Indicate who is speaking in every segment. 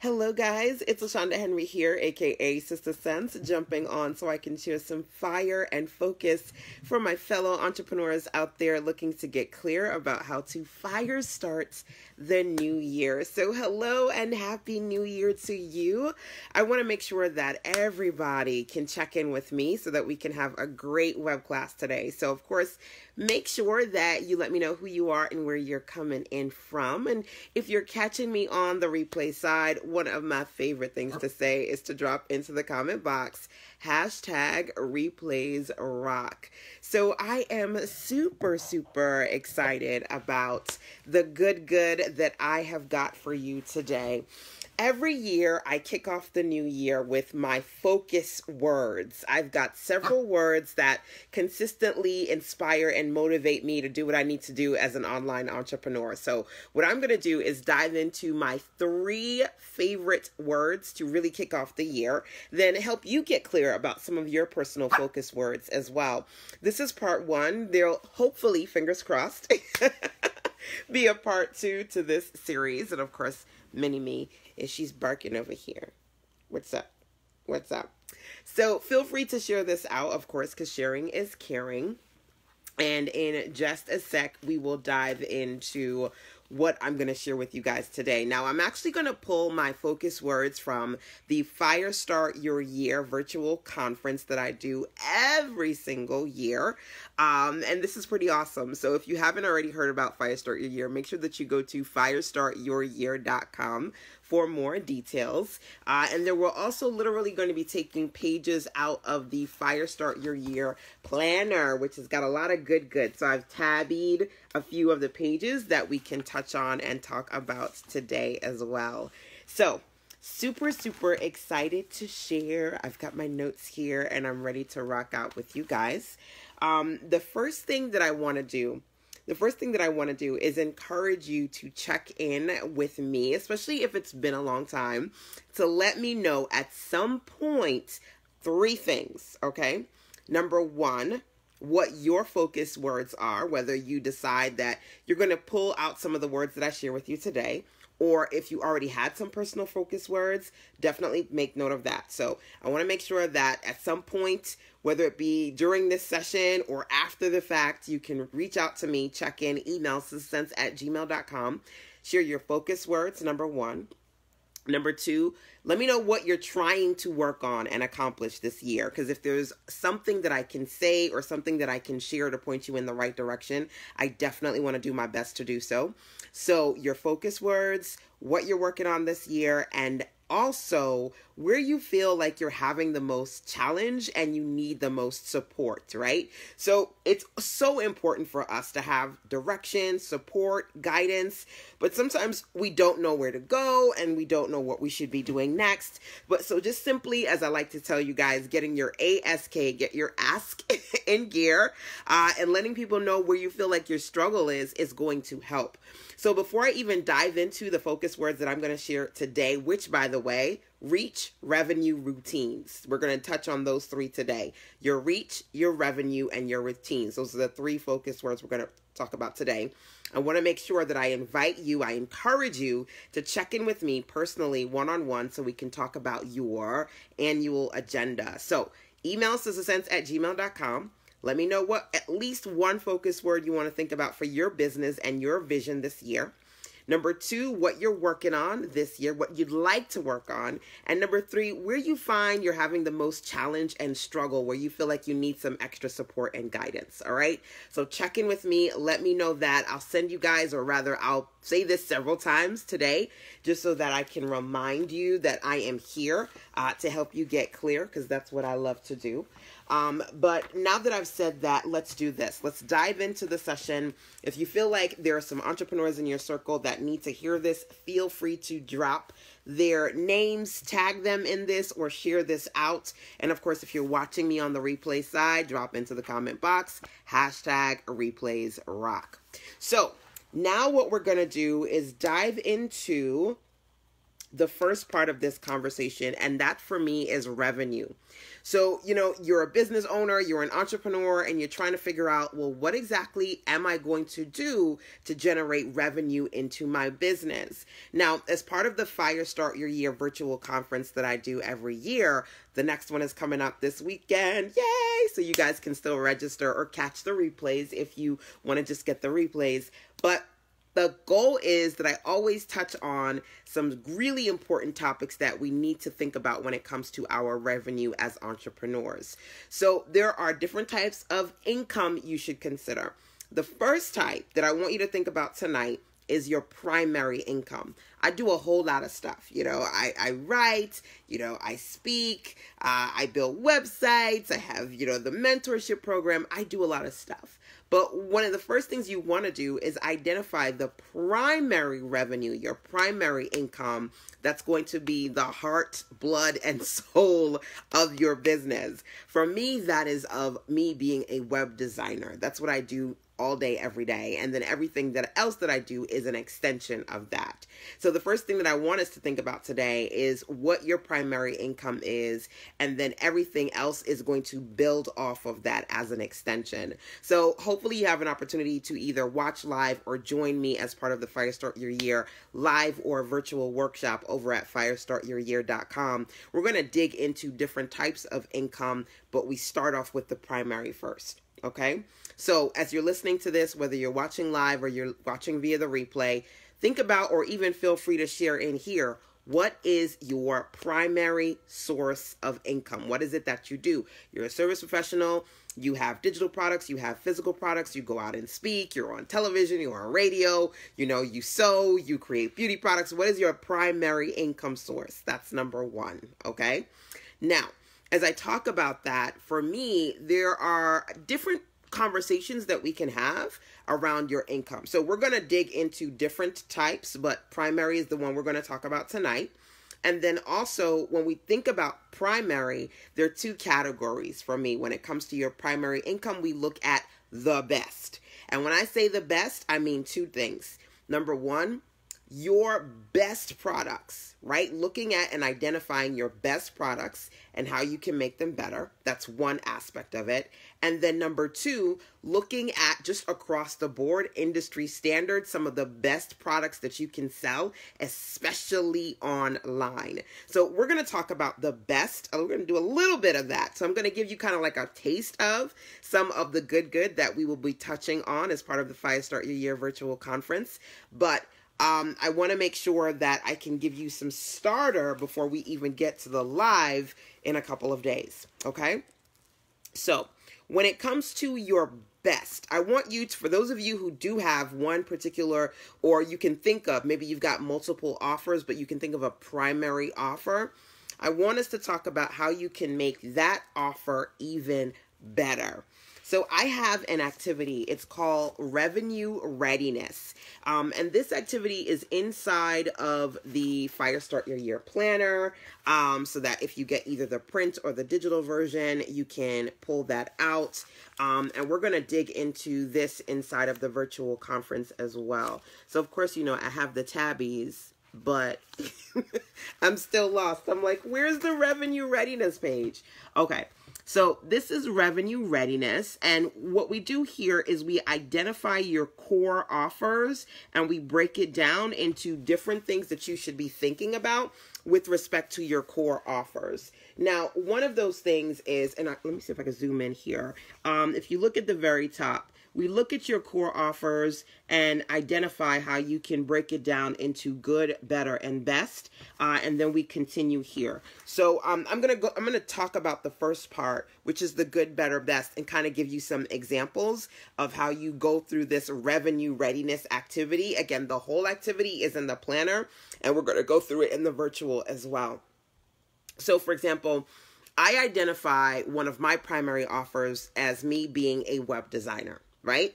Speaker 1: Hello guys, it's LaShanda Henry here, aka Sister Sense, jumping on so I can share some fire and focus for my fellow entrepreneurs out there looking to get clear about how to fire start the new year. So hello and happy new year to you. I want to make sure that everybody can check in with me so that we can have a great web class today. So of course, make sure that you let me know who you are and where you're coming in from. And if you're catching me on the replay side, one of my favorite things to say is to drop into the comment box, #replaysrock. So I am super excited about the good that I have got for you today. Every year, I kick off the new year with my focus words. I've got several words that consistently inspire and motivate me to do what I need to do as an online entrepreneur. So what I'm going to do is dive into my 3 favorite words to really kick off the year, then help you get clear about some of your personal focus words as well. This is part 1. There'll hopefully, fingers crossed, be a part 2 to this series. And of course, Mini-Me is she's barking over here. What's up? What's up? So feel free to share this out, of course, because sharing is caring. And in just a sec, we will dive into what I'm going to share with you guys today. Now, I'm actually going to pull my focus words from the Fire Start Your Year virtual conference that I do every single year. And this is pretty awesome. So if you haven't already heard about Fire Start Your Year, make sure that you go to firestartyouryear.com for more details. And then we're also literally going to be taking pages out of the Fire Start Your Year planner, which has got a lot of good. So I've tabbied a few of the pages that we can touch on and talk about today as well. So super excited to share. I've got my notes here and I'm ready to rock out with you guys. The first thing that I want to do is encourage you to check in with me, especially if it's been a long time, to let me know at some point 3 things, okay? Number 1, what your focus words are, whether you decide that you're going to pull out some of the words that I share with you today, or if you already had some personal focus words, definitely make note of that. So I want to make sure that at some point, whether it be during this session or after the fact, you can reach out to me, check in, email sistersense@gmail.com, share your focus words, number 1. Number 2, let me know what you're trying to work on and accomplish this year. Because if there's something that I can say or something that I can share to point you in the right direction, I definitely want to do my best to do so. So your focus words, what you're working on this year, and also where you feel like you're having the most challenge and you need the most support, right? So it's so important for us to have direction, support, guidance, but sometimes we don't know where to go and we don't know what we should be doing next. But so just simply, as I like to tell you guys, getting your get your ask in gear, and letting people know where you feel like your struggle is going to help. So before I even dive into the focus words that I'm going to share today, which by the way, reach, revenue, routines. We're going to touch on those 3 today. Your reach, your revenue, and your routines. Those are the 3 focus words we're going to talk about today. I want to make sure that I encourage you to check in with me personally, one-on-one, so we can talk about your annual agenda. So email sistersense@gmail.com. Let me know what at least 1 focus word you want to think about for your business and your vision this year. Number 2, what you're working on this year, what you'd like to work on. And number 3, where you find you're having the most challenge and struggle, where you feel like you need some extra support and guidance, all right? So check in with me. Let me know that. I'll send you guys, or rather, I'll say this several times today, just so that I can remind you that I am here to help you get clear, because that's what I love to do. But now that I've said that, let's do this. Let's dive into the session. If you feel like there are some entrepreneurs in your circle that need to hear this, feel free to drop their names, tag them in this, or share this out. And of course, if you're watching me on the replay side, drop into the comment box, #replaysrock. So now what we're going to do is dive into the first part of this conversation, and that for me is revenue. So, you're a business owner, you're an entrepreneur, and you're trying to figure out, well, what exactly am I going to do to generate revenue into my business? Now, as part of the Fire Start Your Year virtual conference that I do every year, the next one is coming up this weekend. Yay! So you guys can still register or catch the replays if you want to just get the replays. But the goal is that I always touch on some really important topics that we need to think about when it comes to our revenue as entrepreneurs. So there are different types of income you should consider. The first type that I want you to think about tonight is your primary income. I do a whole lot of stuff. I write, I speak, I build websites, I have, the mentorship program. I do a lot of stuff. But one of the first things you want to do is identify the primary revenue, your primary income that's going to be the heart, blood, and soul of your business. For me, that is of me being a web designer. That's what I do all day, every day. And then everything else that I do is an extension of that. So the first thing that I want us to think about today is what your primary income is. And then everything else is going to build off of that as an extension. So hopefully you have an opportunity to either watch live or join me as part of the Fire Start Your Year live or virtual workshop over at firestartyouryear.com. We're going to dig into different types of income, but we start off with the primary first. Okay? So as you're listening to this, whether you're watching live or you're watching via the replay, think about, or even feel free to share in here, what is your primary source of income? What is it that you do? You're a service professional. You have digital products. You have physical products. You go out and speak. You're on television. You're on radio. You sew. You create beauty products. What is your primary income source? That's number one. Okay. Now, as I talk about that, for me, there are different conversations that we can have around your income. So we're going to dig into different types, but primary is the one we're going to talk about tonight. And then also when we think about primary, there are two categories for me. When it comes to your primary income, we look at the best. And when I say the best, I mean two things. Number one, your best products, right? Looking at and identifying your best products and how you can make them better. That's one aspect of it. And then number two, looking at just across the board industry standards, some of the best products that you can sell, especially online. So we're going to talk about the best. We're going to do a little bit of that. So I'm going to give you kind of like a taste of some of the good that we will be touching on as part of the Fire Start Your Year virtual conference. But I want to make sure that I can give you some starter before we even get to the live in a couple of days. Okay. So when it comes to your best, I want you to, for those of you who do have one particular, or you can think of, maybe you've got multiple offers, but you can think of a primary offer. I want us to talk about how you can make that offer even better. So I have an activity, it's called Revenue Readiness. And this activity is inside of the Fire Start Your Year planner, so that if you get either the print or the digital version, you can pull that out. And we're going to dig into this inside of the virtual conference as well. So of course, I have the tabbies, but I'm still lost. I'm like, where's the Revenue Readiness page? Okay. So this is revenue readiness, and what we do here is we identify your core offers and we break it down into different things that you should be thinking about with respect to your core offers. Now, one of those things is, and let me see if I can zoom in here. If you look at the very top, we look at your core offers and identify how you can break it down into good, better, and best. And then we continue here. So I'm going to talk about the first part, which is the good, better, best, and kind of give you some examples of how you go through this revenue readiness activity. Again, the whole activity is in the planner, and we're going to go through it in the virtual as well. So for example, I identify one of my primary offers as me being a web designer. Right?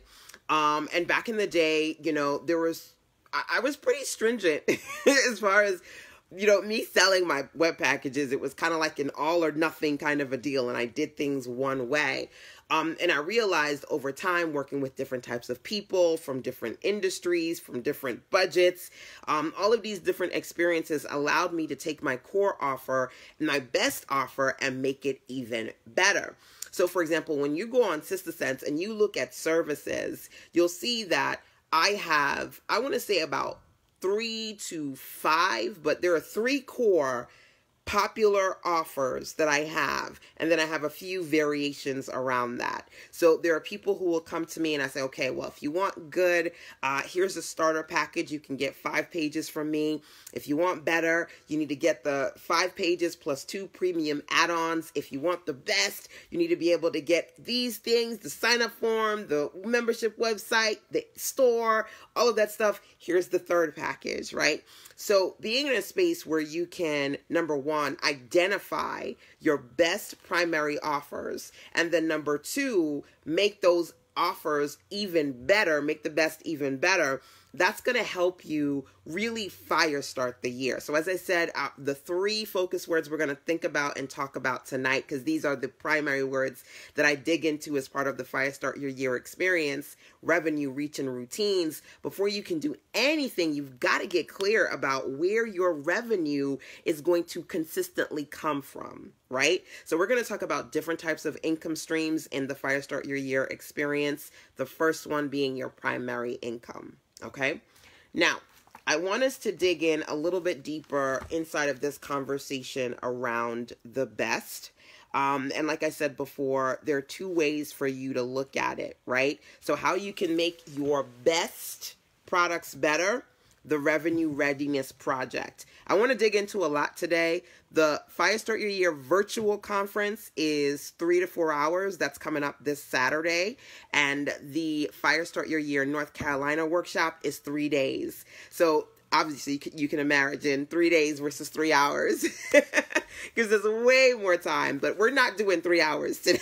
Speaker 1: And back in the day, I was pretty stringent as far as me selling my web packages, it was kind of like an all or nothing kind of a deal, and I did things one way. And I realized over time, working with different types of people from different industries, from different budgets, all of these different experiences allowed me to take my core offer, my best offer, and make it even better. So for example, when you go on SistaSense and you look at services, you'll see that I have, I want to say about 3 to 5, but there are 3 core popular offers that I have, and then I have a few variations around that. So there are people who will come to me and I say, okay, well, if you want good, here's a starter package. You can get 5 pages from me. If you want better, you need to get the 5 pages plus 2 premium add-ons. If you want the best, you need to be able to get these things, the sign-up form, the membership website, the store, all of that stuff. Here's the 3rd package, right? So being in a space where you can, number 1, identify your best primary offers, and then number 2, make those offers even better, make the best even better, that's going to help you really fire start the year. So as I said, the 3 focus words we're going to think about and talk about tonight, because these are the primary words that I dig into as part of the Fire Start Your Year experience: revenue, reach, and routines. Before you can do anything, you've got to get clear about where your revenue is going to consistently come from, right? So we're going to talk about different types of income streams in the Fire Start Your Year experience. The first one being your primary income. Okay. Now, I want us to dig in a little bit deeper inside of this conversation around the best. And like I said before, there are 2 ways for you to look at it, right? So how you can make your best products better, the Revenue Readiness Project. I want to dig into a lot today. The Fire Start Your Year virtual conference is 3 to 4 hours. That's coming up this Saturday. And the Fire Start Your Year North Carolina workshop is 3 days. So obviously you can imagine 3 days versus 3 hours because there's way more time, but we're not doing 3 hours today.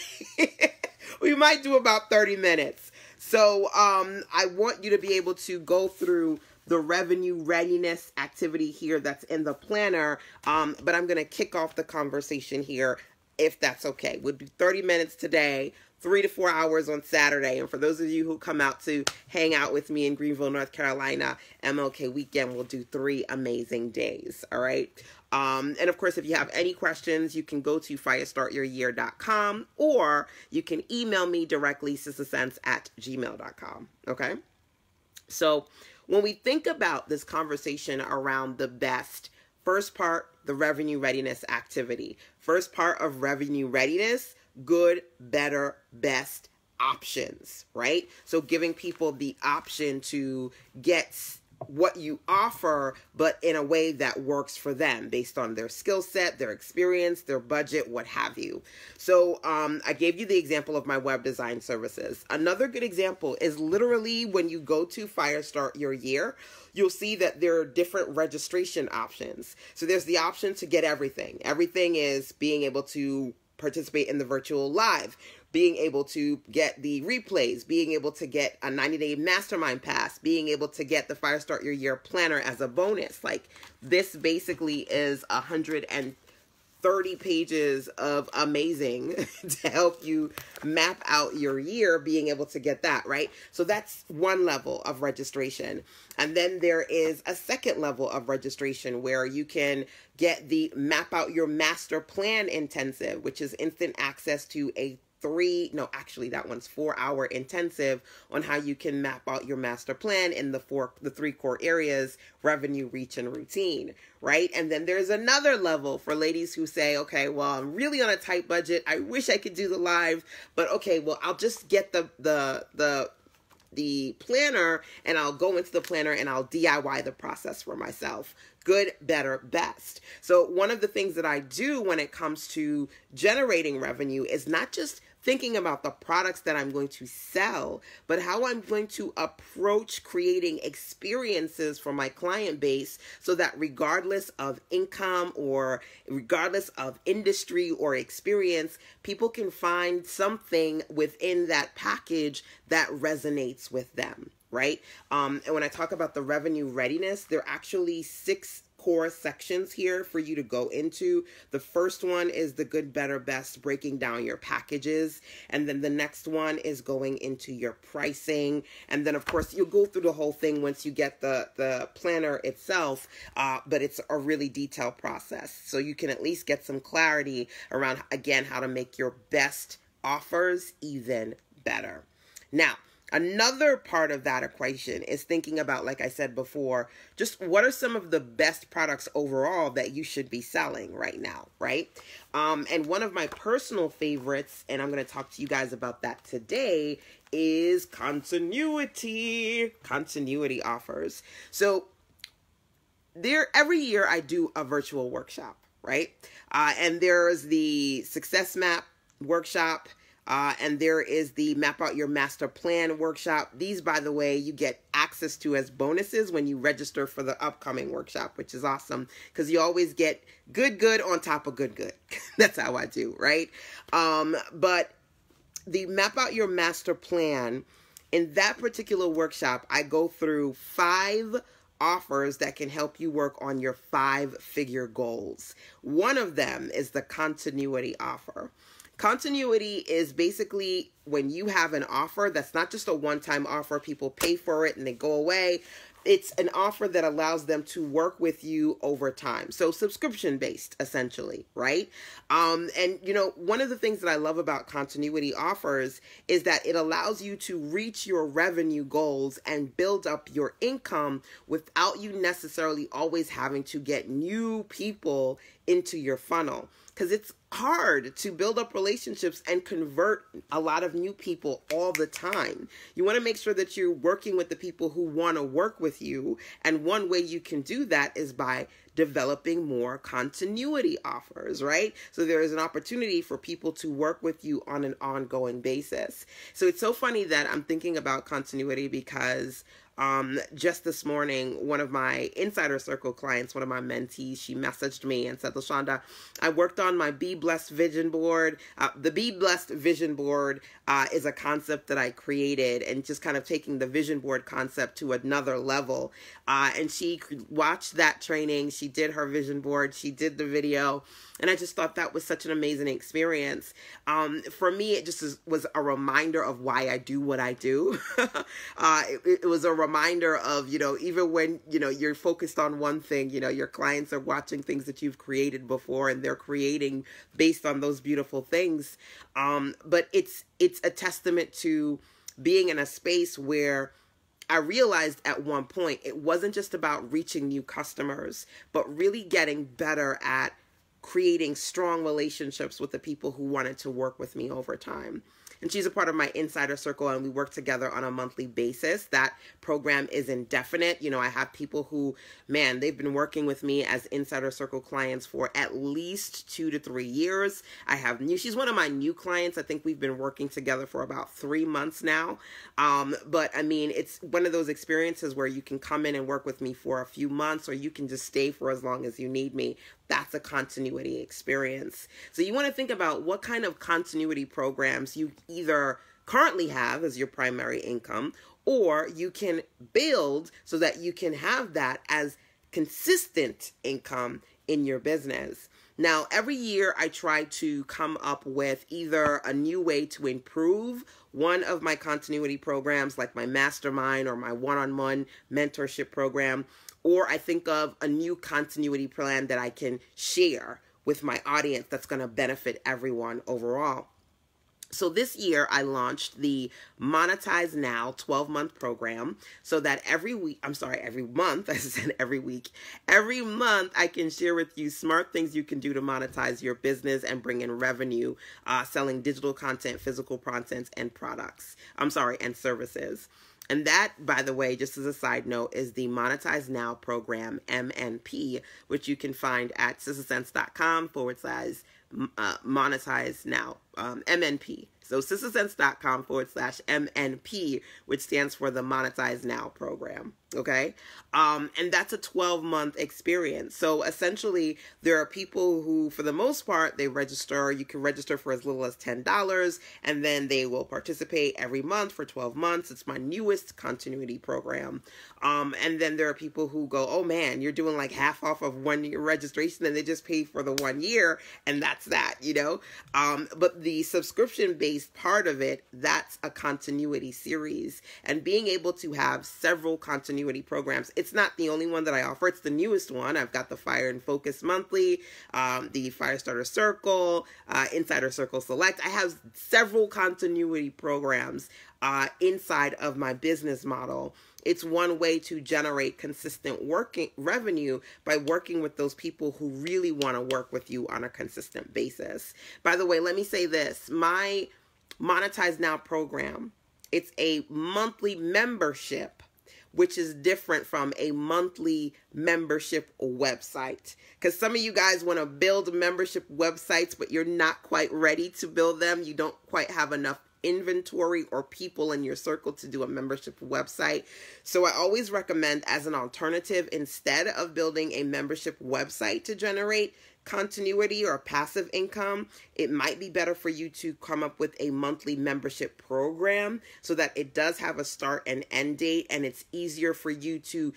Speaker 1: We might do about 30 minutes. So I want you to be able to go through the revenue readiness activity here that's in the planner. But I'm going to kick off the conversation here, if that's okay. We'll do 30 minutes today, 3 to 4 hours on Saturday. And for those of you who come out to hang out with me in Greenville, North Carolina, MLK weekend, we'll do 3 amazing days. All right. And of course, if you have any questions, you can go to firestartyouryear.com, or you can email me directly, sistasense@gmail.com. Okay. So when we think about this conversation around the best, first part, the revenue readiness activity. First part of revenue readiness, good, better, best options, right? So giving people the option to get what you offer, but in a way that works for them based on their skill set, their experience, their budget, what have you. So I gave you the example of my web design services. Another good example is literally when you go to Fire Start Your Year, you'll see that there are different registration options. So there's the option to get everything. Everything is being able to participate in the virtual live, being able to get the replays, being able to get a 90-day mastermind pass, being able to get the Fire Start Your Year planner as a bonus. Like, this basically is 130 pages of amazing to help you map out your year, being able to get that, right? So that's one level of registration. And then there is a second level of registration where you can get the Map Out Your Master Plan intensive, which is instant access to a 4-hour intensive on how you can map out your master plan in the 3 core areas: revenue, reach, and routine, right? And then there's another level for ladies who say, okay, well, I'm really on a tight budget. I wish I could do the live, but okay, well, I'll just get the planner, and I'll go into the planner and I'll DIY the process for myself. Good, better, best. So one of the things that I do when it comes to generating revenue is not just thinking about the products that I'm going to sell, but how I'm going to approach creating experiences for my client base so that regardless of income or regardless of industry or experience, people can find something within that package that resonates with them. Right? And when I talk about the revenue readiness, there are actually 6 core sections here for you to go into. The first one is the good, better, best, breaking down your packages. And then the next one is going into your pricing. And then, of course, you'll go through the whole thing once you get the planner itself, but it's a really detailed process. So you can at least get some clarity around, again, how to make your best offers even better. Now, another part of that equation is thinking about, like I said before, just what are some of the best products overall that you should be selling right now, right? And one of my personal favorites, and I'm going to talk to you guys about that today, is continuity offers. So every year I do a virtual workshop, right? And there's the Success Map workshop, and there is the Map Out Your Master Plan workshop. These, by the way, you get access to as bonuses when you register for the upcoming workshop, which is awesome because you always get good on top of good. That's how I do, right? But the Map Out Your Master Plan, in that particular workshop, I go through 5 offers that can help you work on your 5-figure goals. One of them is the continuity offer. Continuity is basically when you have an offer that's not just a one-time offer, people pay for it and they go away. It's an offer that allows them to work with you over time. So subscription-based, essentially, right? And, you know, one of the things that I love about continuity offers is that it allows you to reach your revenue goals and build up your income without you necessarily always having to get new people into your funnel. Because it's hard to build up relationships and convert a lot of new people all the time. You want to make sure that you're working with the people who want to work with you. And one way you can do that is by developing more continuity offers, right? So there is an opportunity for people to work with you on an ongoing basis. So it's so funny that I'm thinking about continuity because just this morning, one of my Insider Circle clients, one of my mentees, she messaged me and said, LaShanda, I worked on my Be Blessed vision board. The Be Blessed vision board is a concept that I created and just kind of taking the vision board concept to another level. And she watched that training. She did her vision board. She did the video. And I just thought that was such an amazing experience. For me, it just was a reminder of why I do what I do. It was a reminder of, you know, even when, you know, you're focused on one thing, you know, your clients are watching things that you've created before and they're creating based on those beautiful things. But it's a testament to being in a space where I realized at one point, it wasn't just about reaching new customers, but really getting better at creating strong relationships with the people who wanted to work with me over time. And she's a part of my Insider Circle, and we work together on a monthly basis. That program is indefinite. You know, I have people who, man, they've been working with me as Insider Circle clients for at least 2 to 3 years. She's one of my new clients. I think we've been working together for about 3 months now. But I mean, it's one of those experiences where you can come in and work with me for a few months, or you can just stay for as long as you need me. That's a continuity experience. So you want to think about what kind of continuity programs you either currently have as your primary income, or you can build so that you can have that as consistent income in your business. Now, every year I try to come up with either a new way to improve one of my continuity programs, like my mastermind or my one-on-one mentorship program, or I think of a new continuity plan that I can share with my audience that's going to benefit everyone overall. So this year I launched the Monetize Now 12-month program so that every month I can share with you smart things you can do to monetize your business and bring in revenue, selling digital content, physical content, and and services. And that, by the way, just as a side note, is the Monetize Now program, MNP, which you can find at sistersense.com/ monetize now, MNP. So sistasense.com/MNP, which stands for the Monetize Now program. Okay. And that's a 12-month experience. So essentially there are people who, for the most part, they register. You can register for as little as $10, and then they will participate every month for 12 months. It's my newest continuity program. And then there are people who go, oh man, you're doing like half off of 1 year registration, and they just pay for the 1 year, and that's that, you know? But the subscription-based part of it, that's a continuity series. And being able to have several continuity programs, it's not the only one that I offer. It's the newest one. I've got the Fire and Focus Monthly, the Firestarter Circle, Insider Circle Select. I have several continuity programs inside of my business model. It's one way to generate consistent working revenue by working with those people who really want to work with you on a consistent basis. By the way, let me say this. My Monetize Now program, it's a monthly membership, which is different from a monthly membership website. Because some of you guys want to build membership websites, but you're not quite ready to build them. You don't quite have enough inventory or people in your circle to do a membership website. So I always recommend, as an alternative, instead of building a membership website to generate continuity or passive income, it might be better for you to come up with a monthly membership program so that it does have a start and end date, and it's easier for you to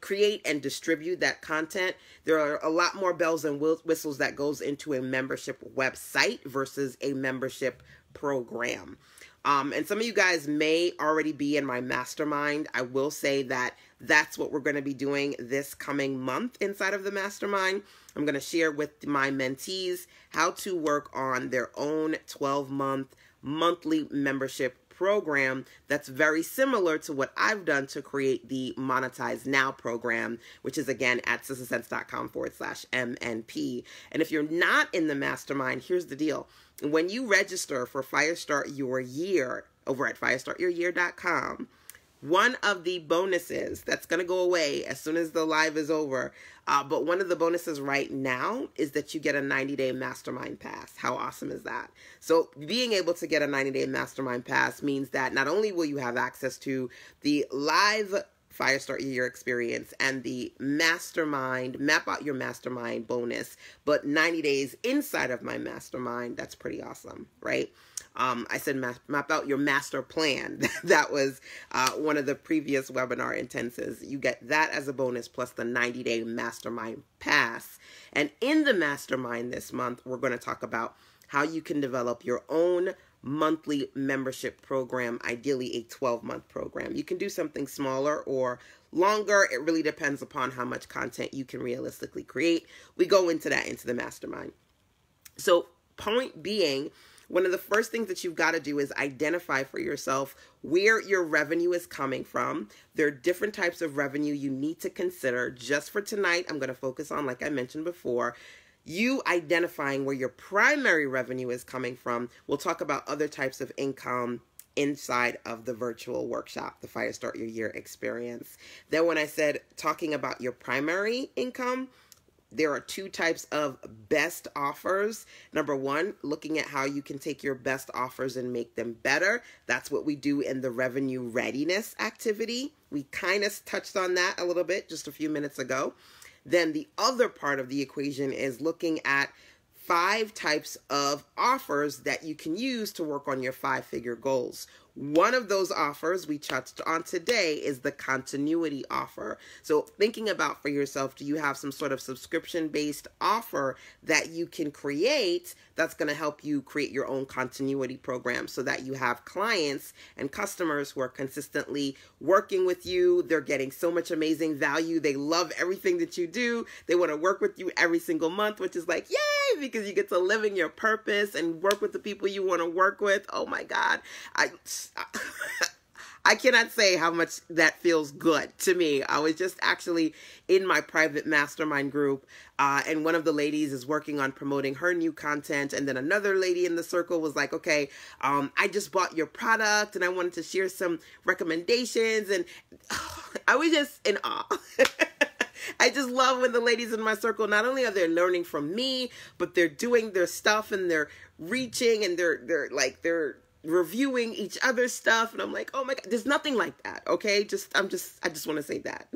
Speaker 1: create and distribute that content. There are a lot more bells and whistles that goes into a membership website versus a membership program. And some of you guys may already be in my mastermind. I will say that that's what we're going to be doing this coming month inside of the mastermind. I'm going to share with my mentees how to work on their own 12-month monthly membership program that's very similar to what I've done to create the Monetize Now program, which is again at sistasense.com/MNP. And if you're not in the mastermind, here's the deal. When you register for Firestart Your Year over at firestartyouryear.com, one of the bonuses that's going to go away as soon as the live is over, but one of the bonuses right now is that you get a 90-day mastermind pass. How awesome is that? So being able to get a 90-day mastermind pass means that not only will you have access to the live Firestart Your Year experience and the mastermind, map out your mastermind bonus, but 90 days inside of my mastermind, that's pretty awesome, right? I said map out your master plan. That was one of the previous webinar intensives. You get that as a bonus plus the 90-day mastermind pass. And in the mastermind this month, we're going to talk about how you can develop your own monthly membership program, ideally a 12-month program. You can do something smaller or longer. It really depends upon how much content you can realistically create. We go into that into the mastermind. So point being, one of the first things that you've got to do is identify for yourself where your revenue is coming from. There are different types of revenue you need to consider. Just for tonight, I'm going to focus on, like I mentioned before, you identifying where your primary revenue is coming from. We'll talk about other types of income inside of the virtual workshop, the Firestart Your Year experience. Then when I said talking about your primary income, there are two types of best offers. Number one, looking at how you can take your best offers and make them better. That's what we do in the revenue readiness activity. We kind of touched on that a little bit just a few minutes ago. Then the other part of the equation is looking at 5 types of offers that you can use to work on your 5-figure goals. One of those offers we touched on today is the continuity offer. So thinking about for yourself, do you have some sort of subscription-based offer that you can create that's going to help you create your own continuity program so that you have clients and customers who are consistently working with you. They're getting so much amazing value. They love everything that you do. They want to work with you every single month, which is like, yay, because you get to live in your purpose and work with the people you want to work with. Oh my God. I cannot say how much that feels good to me. I was just actually in my private mastermind group, and one of the ladies is working on promoting her new content, and then another lady in the circle was like, okay, I just bought your product, and I wanted to share some recommendations, and I was just in awe. I just love when the ladies in my circle, not only are they learning from me, but they're doing their stuff and they're reaching and they're reviewing each other's stuff. And I'm like, oh my God, there's nothing like that. Okay. I just want to say that.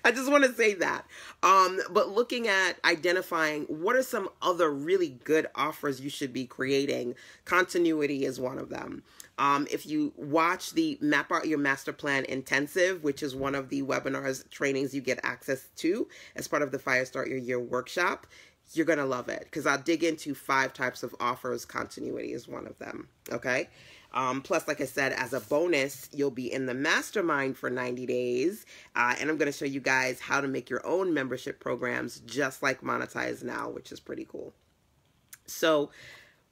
Speaker 1: I just want to say that. But looking at identifying what are some other really good offers you should be creating, continuity is one of them. If you watch the Map Out Your Master Plan Intensive, which is one of the webinars, trainings you get access to as part of the Fire Start Your Year workshop, you're going to love it because I'll dig into 5 types of offers. Continuity is one of them. Okay. Plus, like I said, as a bonus, you'll be in the mastermind for 90 days. And I'm going to show you guys how to make your own membership programs just like Monetize Now, which is pretty cool. So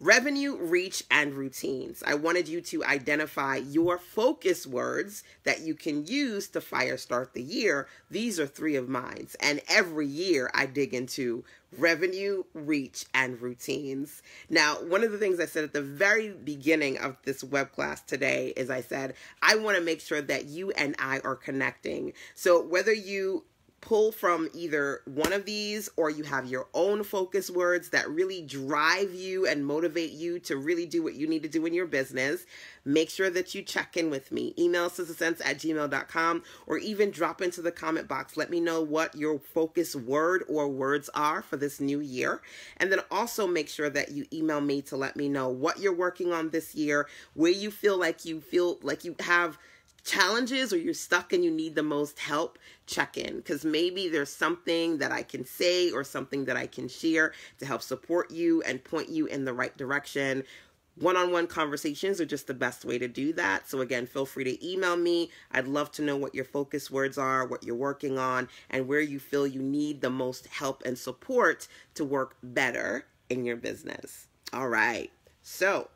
Speaker 1: revenue, reach, and routines. I wanted you to identify your focus words that you can use to fire start the year. These are 3 of mine. And every year I dig into revenue, reach, and routines. Now, one of the things I said at the very beginning of this web class today is I said, I want to make sure that you and I are connecting. So whether you pull from either one of these or you have your own focus words that really drive you and motivate you to really do what you need to do in your business, make sure that you check in with me. Email sistersense@gmail.com or even drop into the comment box. Let me know what your focus word or words are for this new year. And then also make sure that you email me to let me know what you're working on this year, where you feel like you have challenges or you're stuck and you need the most help. Check in, because maybe there's something that I can say or something that I can share to help support you and point you in the right direction. One-on-one conversations are just the best way to do that. So again, feel free to email me. I'd love to know what your focus words are, what you're working on, and where you feel you need the most help and support to work better in your business. All right. So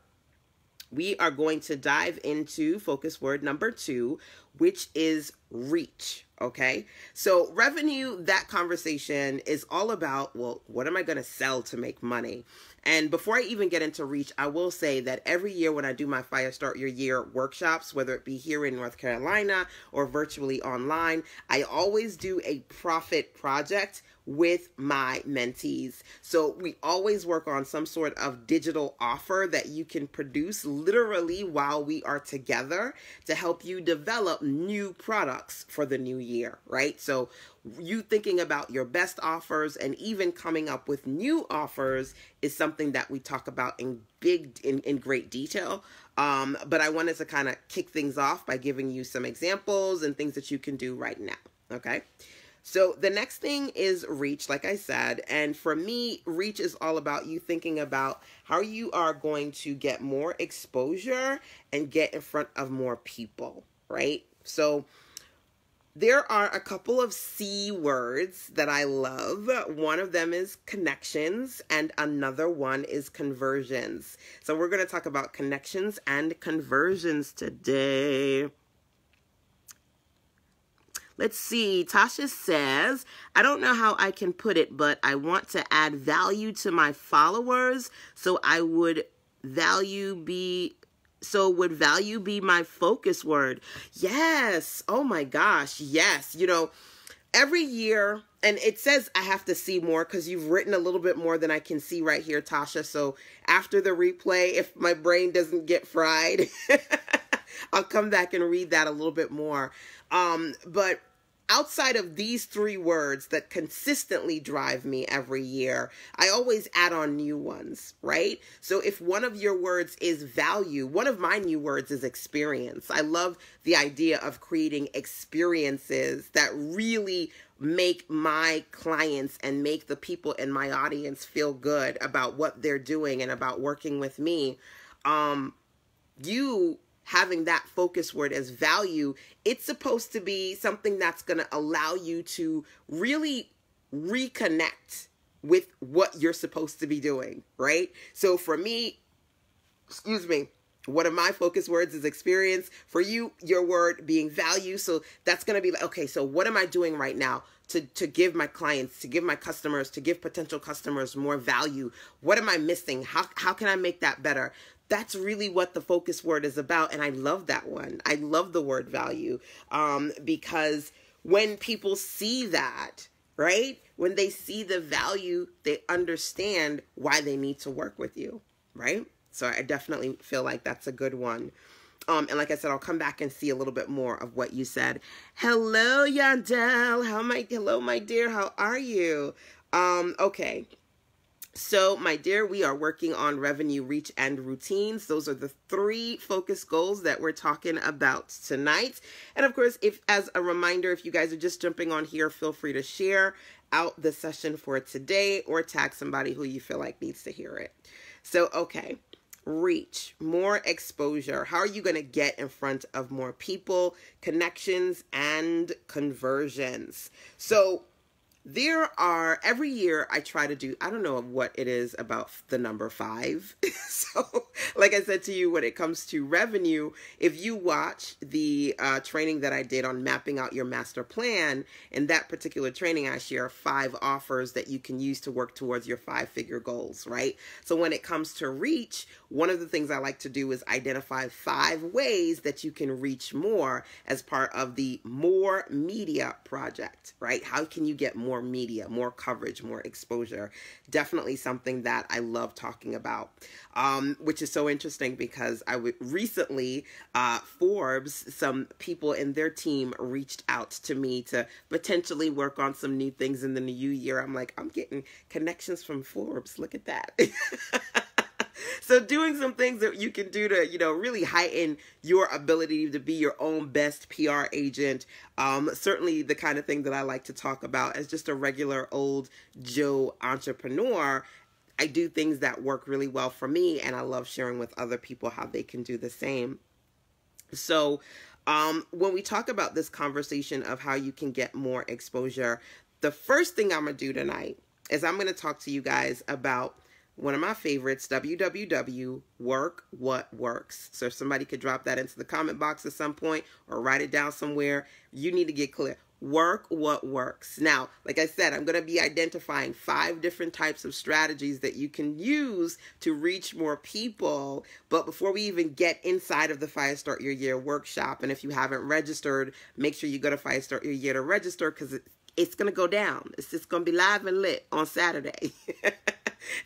Speaker 1: we are going to dive into focus word number 2, which is reach. Okay. So revenue, that conversation is all about, well, what am I going to sell to make money? And before I even get into reach, I will say that every year when I do my Fire Start Your Year workshops, whether it be here in North Carolina or virtually online, I always do a profit project with my mentees. So we always work on some sort of digital offer that you can produce literally while we are together to help you develop new products for the new year, right? So you thinking about your best offers and even coming up with new offers is something that we talk about in great detail. But I wanted to kind of kick things off by giving you some examples and things that you can do right now. Okay. So the next thing is reach, like I said, and for me, reach is all about you thinking about how you are going to get more exposure and get in front of more people, right? So there are a couple of C words that I love. One of them is connections and another one is conversions. So we're going to talk about connections and conversions today. Let's see. Tasha says, I don't know how I can put it, but I want to add value to my followers. So would value be my focus word? Yes. Oh my gosh. Yes. You know, every year, and it says I have to see more because you've written a little bit more than I can see right here, Tasha. So after the replay, if my brain doesn't get fried, I'll come back and read that a little bit more. But outside of these 3 words that consistently drive me every year, I always add on new ones, right? So if one of your words is value, one of my new words is experience. I love the idea of creating experiences that really make my clients and make the people in my audience feel good about what they're doing and about working with me. Having that focus word as value, it's supposed to be something that's going to allow you to really reconnect with what you're supposed to be doing, right? So for me, one of my focus words is experience. For you, your word being value. So that's going to be like, okay, so what am I doing right now to give my clients, to give my customers, to give potential customers more value? What am I missing? How can I make that better? That's really what the focus word is about. And I love that one. I love the word value because when people see that, right? When they see the value, they understand why they need to work with you, right? So I definitely feel like that's a good one. And like I said, I'll come back and see a little bit more of what you said. Hello, Yandel. Hello, my dear. How are you? Okay. So, my dear, we are working on revenue, reach, and routines. Those are the 3 focus goals that we're talking about tonight. And of course, as a reminder, if you guys are just jumping on here, feel free to share out the session for today or tag somebody who you feel like needs to hear it. So, okay. Reach, more exposure. How are you going to get in front of more people, connections, and conversions? So, every year I try to do, I don't know what it is about the number 5. So, like I said to you, when it comes to revenue, if you watch the training that I did on mapping out your master plan, in that particular training, I share 5 offers that you can use to work towards your 5-figure goals, right? So when it comes to reach, one of the things I like to do is identify 5 ways that you can reach more as part of the More Media project, right? How can you get more media, more coverage, more exposure? Definitely something that I love talking about, which is so interesting because recently, Forbes, some people in their team reached out to me to potentially work on some new things in the new year. I'm like, I'm getting connections from Forbes. Look at that. So doing some things that you can do to, really heighten your ability to be your own best PR agent. Certainly the kind of thing that I like to talk about as just a regular old Joe entrepreneur. I do things that work really well for me, and I love sharing with other people how they can do the same. So when we talk about this conversation of how you can get more exposure, the first thing I'm going to do tonight is I'm going to talk to you guys about one of my favorites, www, work what works. So if somebody could drop that into the comment box at some point or write it down somewhere, you need to get clear. Work what works. Now, like I said, I'm going to be identifying 5 different types of strategies that you can use to reach more people. But before we even get inside of the Fire Start Your Year workshop, and if you haven't registered, make sure you go to Fire Start Your Year to register, because it's going to go down. It's just going to be live and lit on Saturday.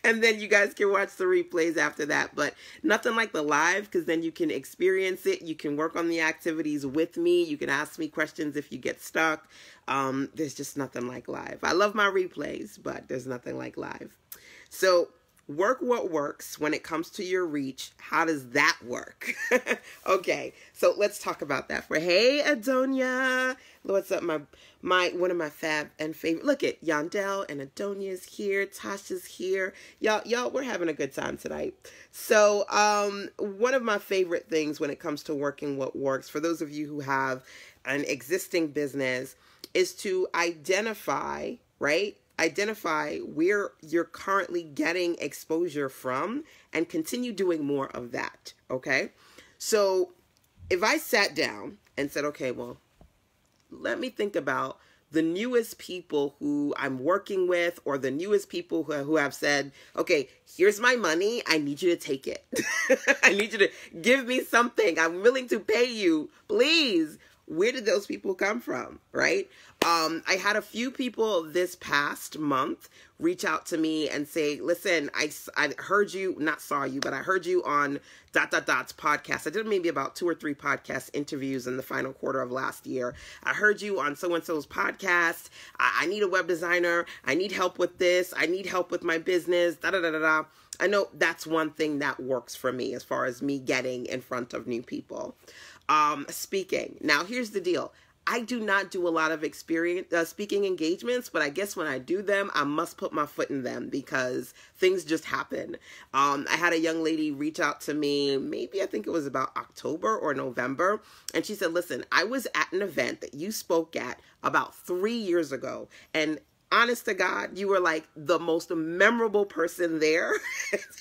Speaker 1: And then you guys can watch the replays after that. But nothing like the live, because then you can experience it. You can work on the activities with me. You can ask me questions if you get stuck. There's just nothing like live. I love my replays, but there's nothing like live. So work what works when it comes to your reach. How does that work? Okay, so let's talk about that. Hey, Adonia. What's up, my one of my fab and favorite. Look at Yandel and Adonia's here. Tasha's here. Y'all, we're having a good time tonight. So, one of my favorite things when it comes to working what works, for those of you who have an existing business, is to identify, right? Identify where you're currently getting exposure from and continue doing more of that, okay? So if I sat down and said, okay, well, let me think about the newest people who I'm working with, or the newest people who have said, okay, here's my money. I need you to take it. I need you to give me something. I'm willing to pay you. Please. Where did those people come from, right? I had a few people this past month reach out to me and say, listen, I heard you, not saw you, but I heard you on ... podcast. I did maybe about 2 or 3 podcast interviews in the final quarter of last year. I heard you on so-and-so's podcast. I need a web designer. I need help with this. I need help with my business. I know that's one thing that works for me as far as me getting in front of new people. Speaking. Now, here's the deal. I do not do a lot of speaking engagements, but I guess when I do them, I must put my foot in them because things just happen. I had a young lady reach out to me, maybe I think it was about October or November, and she said, listen, I was at an event that you spoke at about 3 years ago, and honest to God, you were like the most memorable person there.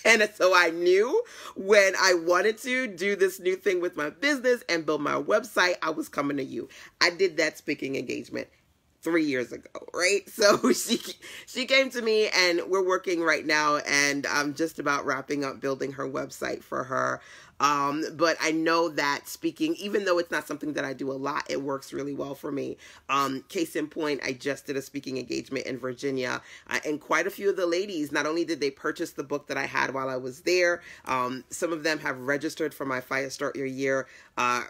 Speaker 1: And so I knew when I wanted to do this new thing with my business and build my website, I was coming to you. I did that speaking engagement 3 years ago, right? So she came to me, and we're working right now, and I'm just about wrapping up building her website for her. But I know that speaking, even though it's not something that I do a lot, it works really well for me. Case in point, I just did a speaking engagement in Virginia, and quite a few of the ladies, not only did they purchase the book that I had while I was there, some of them have registered for my Fire Start Your Year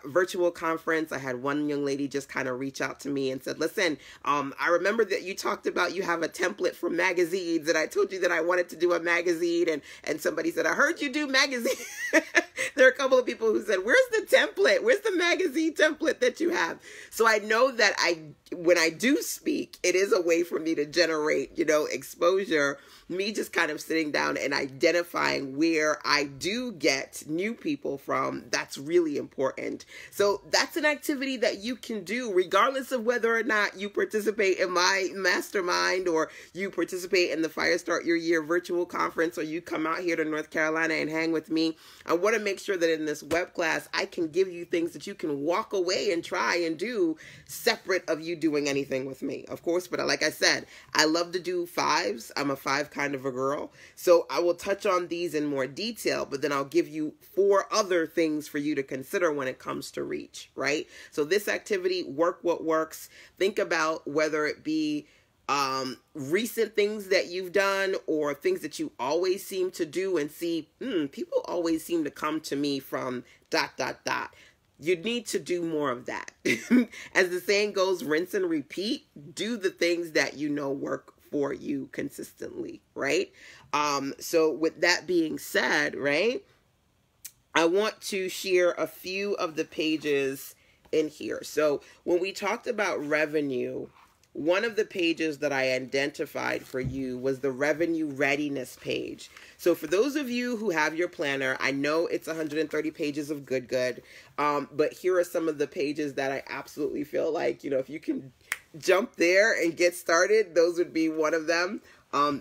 Speaker 1: virtual conference. I had one young lady just kind of reach out to me and said, listen, I remember that you talked about you have a template for magazines, and I told you that I wanted to do a magazine, and somebody said, I heard you do magazine. There are a couple of people who said, where's the template? Where's the magazine template that you have? So I know that when I do speak, it is a way for me to generate, exposure. Me just kind of sitting down and identifying where I do get new people from, that's really important. So that's an activity that you can do regardless of whether or not you participate in my mastermind, or you participate in the Fire Start Your Year virtual conference, or you come out here to North Carolina and hang with me. I want to make sure that in this web class, I can give you things that you can walk away and try and do separate of you doing anything with me, of course. But like I said, I love to do fives. I'm a 5 kind of a girl. So I will touch on these in more detail, but then I'll give you 4 other things for you to consider when it comes to reach, right? So this activity, work what works. Think about whether it be recent things that you've done or things that you always seem to do and see, people always seem to come to me from ... You need to do more of that. As the saying goes, rinse and repeat. Do the things that you know work for you consistently, right? So with that being said, right, I want to share a few of the pages in here. So when we talked about revenue, one of the pages that I identified for you was the revenue readiness page. So for those of you who have your planner, I know it's 130 pages of good, but here are some of the pages that I absolutely feel like, if you can jump there and get started, those would be one of them.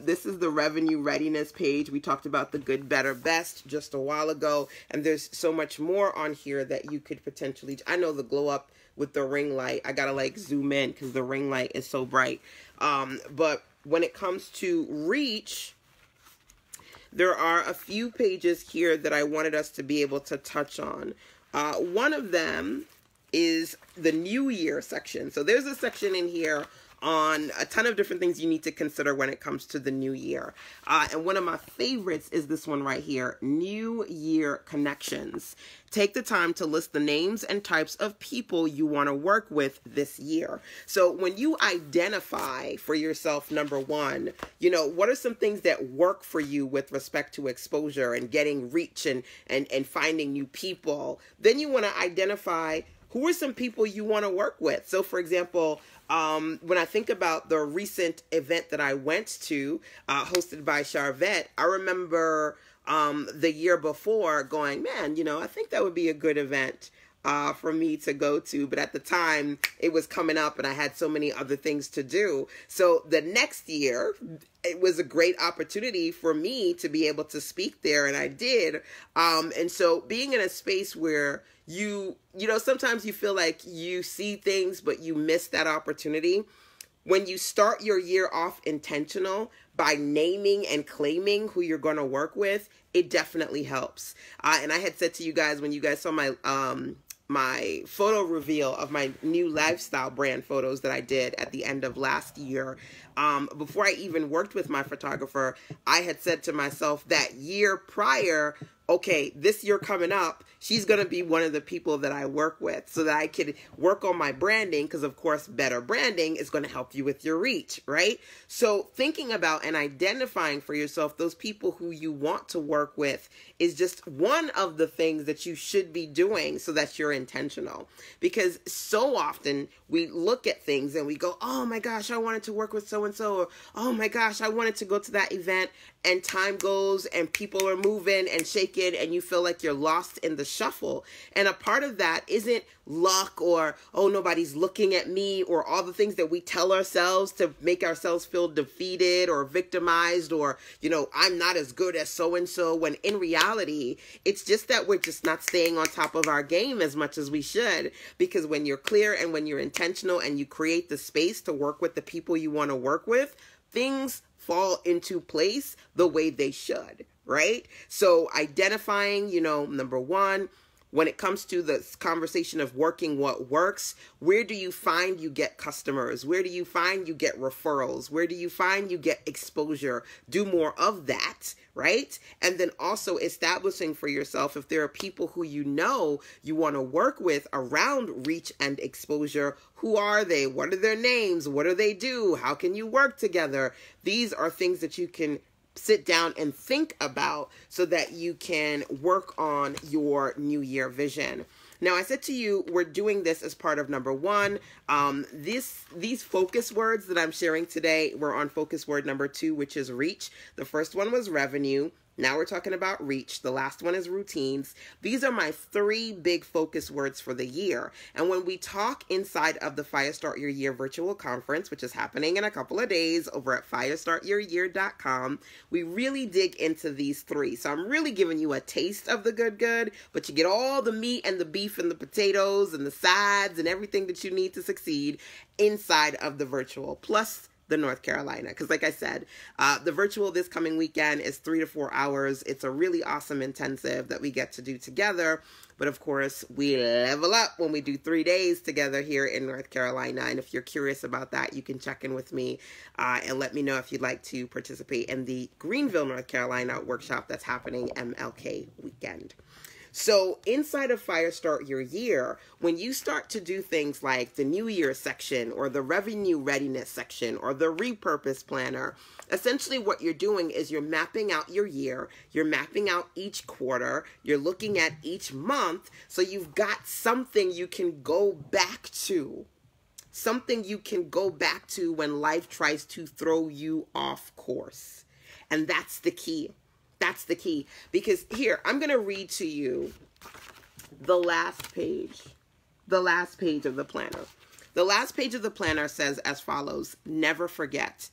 Speaker 1: This is the revenue readiness page. We talked about the good, better, best just a while ago, and there's so much more on here that you could potentially, I know the glow up with the ring light, I gotta zoom in because the ring light is so bright. But when it comes to reach, there are a few pages here that I wanted us to be able to touch on. One of them is the New Year section. So there's a section in here on a ton of different things you need to consider when it comes to the new year. And one of my favorites is this one right here, New Year Connections. Take the time to list the names and types of people you want to work with this year. So when you identify for yourself, number one, what are some things that work for you with respect to exposure and getting reach and finding new people, then you want to identify who are some people you want to work with. So for example, when I think about the recent event that I went to, hosted by Charvette, I remember the year before going, man, I think that would be a good event for me to go to. But at the time, it was coming up and I had so many other things to do. So the next year, it was a great opportunity for me to be able to speak there, and I did. And so being in a space where sometimes you feel like you see things, but you miss that opportunity. When you start your year off intentional by naming and claiming who you're going to work with, it definitely helps. And I had said to you guys, when you guys saw my my photo reveal of my new lifestyle brand photos that I did at the end of last year, before I even worked with my photographer, I had said to myself that year prior, okay, this year coming up, she's going to be one of the people that I work with so that I could work on my branding, because of course, better branding is going to help you with your reach, right? So thinking about and identifying for yourself those people who you want to work with is just one of the things that you should be doing so that you're intentional. Because so often we look at things and we go, oh my gosh, I wanted to work with so-and-so, or oh my gosh, I wanted to go to that event, and time goes and people are moving and shaking and you feel like you're lost in the shuffle. And a part of that isn't luck or, oh, nobody's looking at me, or all the things that we tell ourselves to make ourselves feel defeated or victimized, or, I'm not as good as so-and-so, when in reality, it's just that we're just not staying on top of our game as much as we should. Because when you're clear and when you're intentional and you create the space to work with the people you want to work with, things fall into place the way they should, right? So identifying, number one, when it comes to the conversation of working what works, where do you find you get customers? Where do you find you get referrals? Where do you find you get exposure? Do more of that, right? And then also establishing for yourself, if there are people who you want to work with around reach and exposure, who are they? What are their names? What do they do? How can you work together? These are things that you can sit down and think about so that you can work on your New Year vision. Now, I said to you, we're doing this as part of number one. These focus words that I'm sharing today were on focus word number 2, which is reach. The first one was revenue. Now we're talking about reach. The last one is routines. These are my 3 big focus words for the year. And when we talk inside of the Fire Start Your Year virtual conference, which is happening in a couple of days over at firestartyouryear.com, we really dig into these 3. So I'm really giving you a taste of the good, but you get all the meat and the beef and the potatoes and the sides and everything that you need to succeed inside of the virtual, plus the North Carolina. Because like I said, the virtual this coming weekend is 3 to 4 hours. It's a really awesome intensive that we get to do together. But of course, we level up when we do 3 days together here in North Carolina. And if you're curious about that, you can check in with me and let me know if you'd like to participate in the Greenville, North Carolina workshop that's happening MLK weekend. So inside of Fire Start Your Year, when you start to do things like the New Year section or the revenue readiness section or the repurpose planner, essentially what you're doing is you're mapping out your year, you're mapping out each quarter, you're looking at each month, so you've got something you can go back to. Something you can go back to when life tries to throw you off course. And that's the key. That's the key. Because here, I'm going to read to you the last page of the planner. The last page of the planner says as follows: never forget.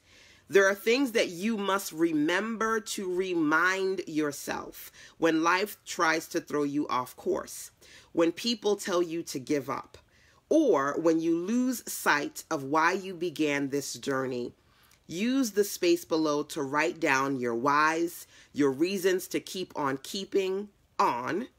Speaker 1: There are things that you must remember to remind yourself when life tries to throw you off course, when people tell you to give up, or when you lose sight of why you began this journey. Use the space below to write down your whys, your reasons to keep on keeping on,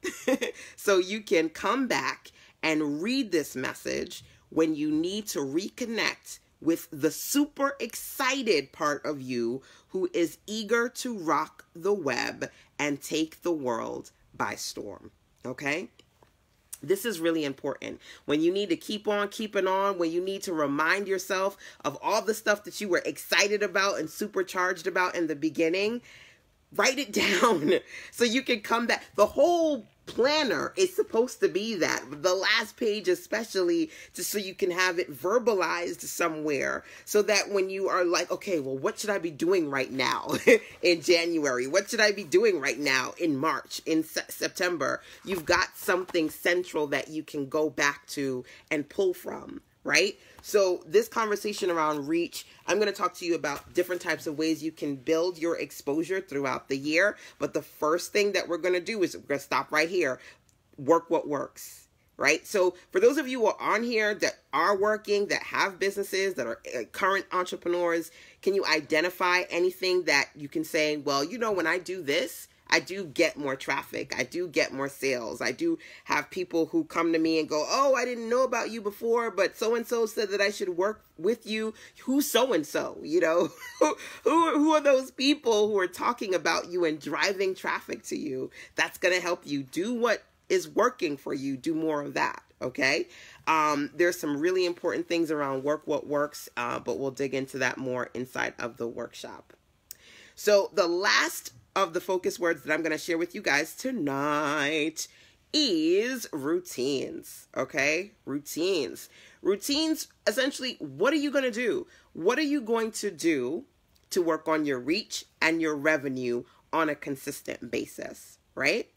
Speaker 1: so you can come back and read this message when you need to reconnect with the super excited part of you who is eager to rock the web and take the world by storm. Okay? This is really important. When you need to keep on keeping on, when you need to remind yourself of all the stuff that you were excited about and supercharged about in the beginning, write it down so you can come back. The whole planner is supposed to be that. The last page especially, just so you can have it verbalized somewhere, so that when you are like, okay, well, what should I be doing right now in January? What should I be doing right now in March, in September? You've got something central that you can go back to and pull from, right? So this conversation around reach, I'm going to talk to you about different types of ways you can build your exposure throughout the year. But the first thing that we're going to do is we're going to stop right here. Work what works, right? So for those of you who are on here that are working, that have businesses, that are current entrepreneurs, can you identify anything that you can say, well, when I do this, I do get more traffic. I do get more sales. I do have people who come to me and go, oh, I didn't know about you before, but so-and-so said that I should work with you. Who's so-and-so? Who are those people who are talking about you and driving traffic to you? That's going to help you do what is working for you. Do more of that. Okay. There's some really important things around work what works, but we'll dig into that more inside of the workshop. So the last of the focus words that I'm going to share with you guys tonight is routines. Okay? Routines. Routines, essentially, what are you going to do? What are you going to do to work on your reach and your revenue on a consistent basis, right?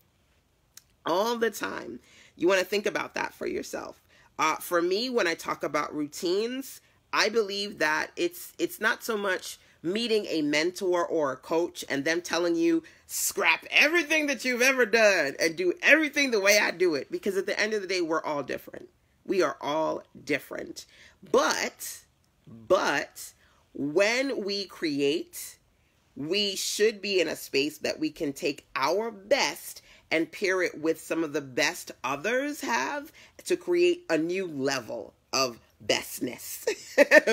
Speaker 1: All the time. You want to think about that for yourself. For me, when I talk about routines, I believe that it's not so much meeting a mentor or a coach and them telling you, scrap everything that you've ever done and do everything the way I do it. Because at the end of the day, we're all different. We are all different. But when we create we should be in a space that we can take our best and pair it with some of the best others have to create a new level of bestness,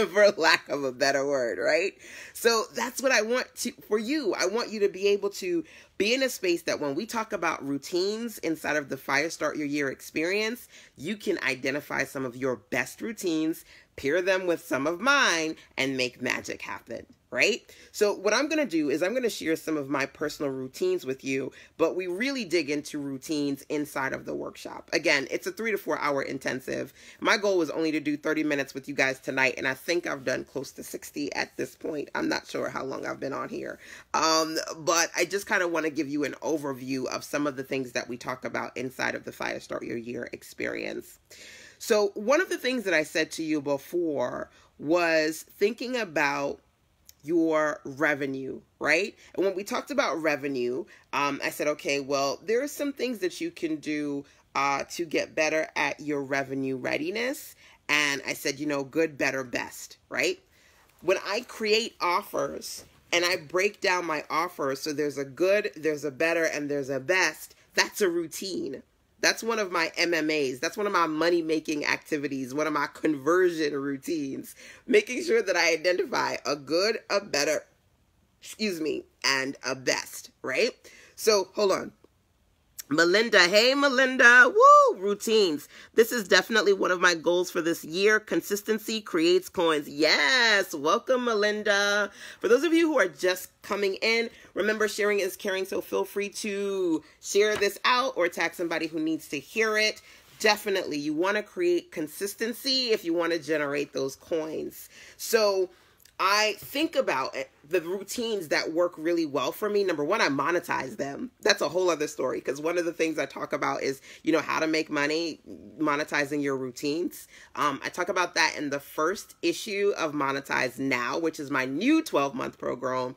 Speaker 1: for lack of a better word, right? So that's what I want for you. I want you to be able to be in a space that when we talk about routines inside of the Fire Start Your Year experience, you can identify some of your best routines, pair them with some of mine, and make magic happen. Right? So what I'm going to do is I'm going to share some of my personal routines with you, but we really dig into routines inside of the workshop. Again, it's a 3 to 4 hour intensive. My goal was only to do 30 minutes with you guys tonight, and I think I've done close to 60 at this point. I'm not sure how long I've been on here. But I just kind of want to give you an overview of some of the things that we talk about inside of the Fire Start Your Year experience. So one of the things that I said to you before was thinking about your revenue, right? And when we talked about revenue, I said, okay, well, there are some things that you can do to get better at your revenue readiness. And I said, good, better, best, right? When I create offers and I break down my offers, so there's a good, there's a better, and there's a best, that's a routine. That's one of my MMAs. That's one of my money-making activities, one of my conversion routines, making sure that I identify a good, a better, and a best, right? So, hold on. Melinda, hey Melinda, woo, routines. This is definitely one of my goals for this year. Consistency creates coins. Yes, welcome Melinda. For those of you who are just coming in, remember sharing is caring, so feel free to share this out or tag somebody who needs to hear it. Definitely, you want to create consistency if you want to generate those coins. So I think about the routines that work really well for me. Number one, I monetize them. That's a whole other story, because one of the things I talk about is, how to make money, monetizing your routines. I talk about that in the first issue of Monetize Now, which is my new 12-month program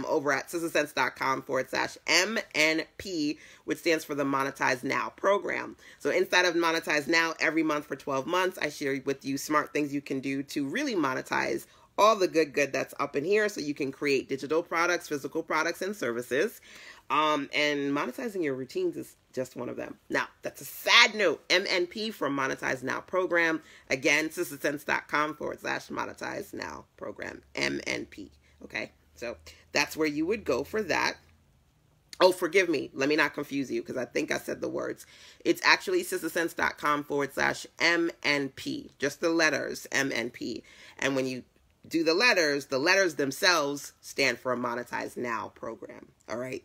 Speaker 1: over at sistasense.com/MNP, which stands for the Monetize Now program. So inside of Monetize Now, every month for 12 months, I share with you smart things you can do to really monetize all the good that's up in here, so you can create digital products, physical products, and services. And monetizing your routines is just one of them. Now, that's a sad note. MNP from Monetize Now program. Again, sistasense.com/Monetize Now program. MNP. Okay, so that's where you would go for that. Oh, forgive me. Let me not confuse you, because I think I said the words. It's actually sistasense.com/MNP. Just the letters, MNP. And when you do the letters themselves stand for a Monetize Now program. All right.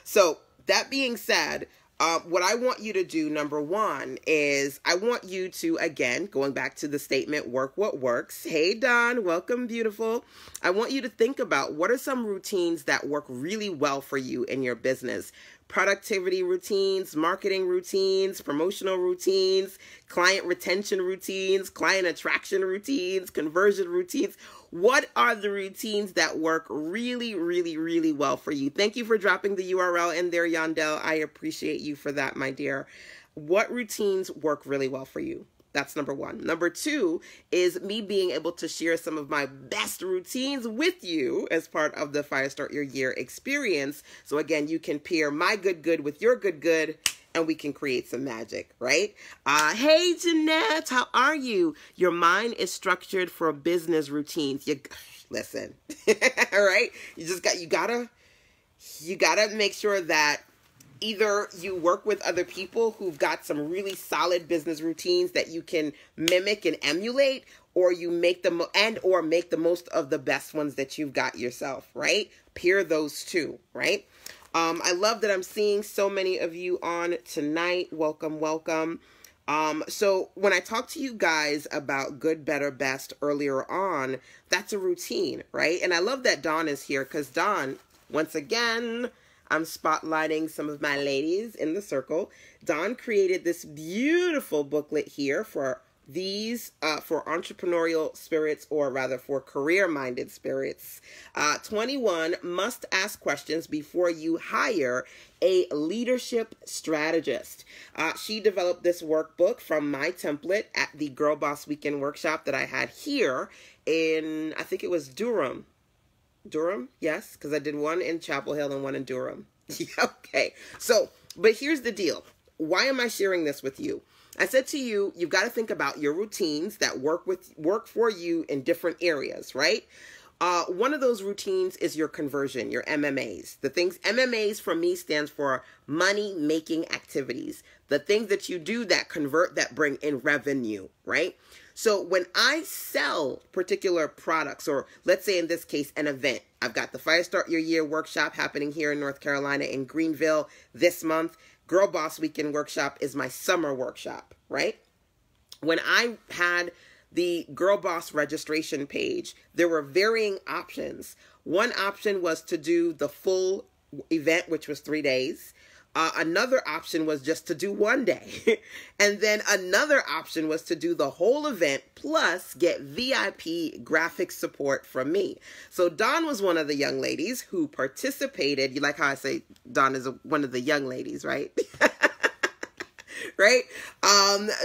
Speaker 1: So that being said, what I want you to do, number one, is I want you to, again, going back to the statement, work what works. Hey, Don, welcome, beautiful. I want you to think about what are some routines that work really well for you in your business. Productivity routines, marketing routines, promotional routines, client retention routines, client attraction routines, conversion routines. What are the routines that work really, really, really well for you? Thank you for dropping the URL in there, Yandel. I appreciate you for that, my dear. What routines work really well for you? That's number one. Number two is me being able to share some of my best routines with you as part of the Fire Start Your Year experience. So again, you can pair my good with your good, and we can create some magic, right? Hey, Jeanette, how are you? Your mind is structured for business routines. Listen, all right? You gotta make sure that either you work with other people who've got some really solid business routines that you can mimic and emulate, or you make them or make the most of the best ones that you've got yourself, right? Pair those two, right? I love that I'm seeing so many of you on tonight. Welcome, welcome. So when I talked to you guys about good, better, best earlier on, that's a routine, right? And I love that Dawn is here, because Dawn, once again, I'm spotlighting some of my ladies in the circle. Dawn created this beautiful booklet here for these, for entrepreneurial spirits, or rather for career-minded spirits. 21 must-ask questions before you hire a leadership strategist. She developed this workbook from my template at the Girl Boss Weekend workshop that I had here in, I think it was Durham. Durham, yes, because I did one in Chapel Hill and one in Durham. Okay, so, but here's the deal. Why am I sharing this with you? I said to you, you've got to think about your routines that work for you in different areas, right? One of those routines is your conversion, your MMAs. The things, MMAs for me stands for money making activities. The things that you do that convert, that bring in revenue, right? So when I sell particular products, or let's say in this case, an event, I've got the Fire Start Your Year workshop happening here in North Carolina in Greenville this month. Girl Boss Weekend workshop is my summer workshop, right? When I had the Girl Boss registration page, there were varying options. One option was to do the full event, which was 3 days. Another option was just to do 1 day. And then another option was to do the whole event plus get VIP graphic support from me. So Dawn was one of the young ladies who participated. You like how I say Dawn is one of the young ladies, right? Right?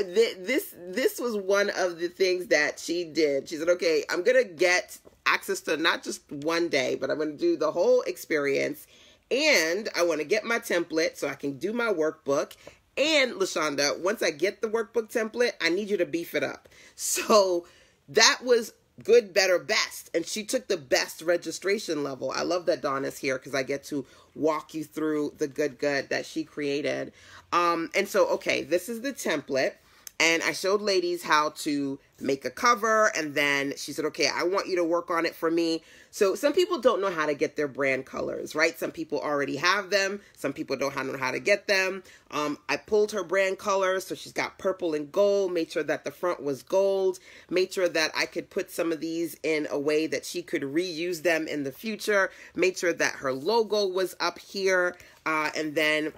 Speaker 1: This was one of the things that she did. She said, okay, I'm going to get access to not just 1 day, but I'm going to do the whole experience. And I want to get my template so I can do my workbook. And LaShanda, once I get the workbook template, I need you to beef it up. So that was good, better, best. And she took the best registration level. I love that Dawn is here because I get to walk you through the good that she created. And so, okay, this is the template. And I showed ladies how to make a cover. And then she said, okay, I want you to work on it for me. So some people don't know how to get their brand colors, right? Some people already have them. Some people don't know how to get them. I pulled her brand colors. So she's got purple and gold, made sure that the front was gold, made sure that I could put some of these in a way that she could reuse them in the future, made sure that her logo was up here, and then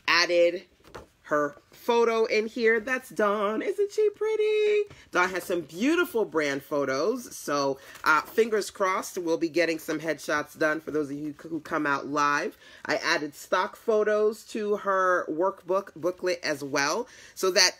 Speaker 1: added her photo in here. That's Dawn. Isn't she pretty? Dawn has some beautiful brand photos. So fingers crossed, we'll be getting some headshots done for those of you who come out live. I added stock photos to her booklet as well. So that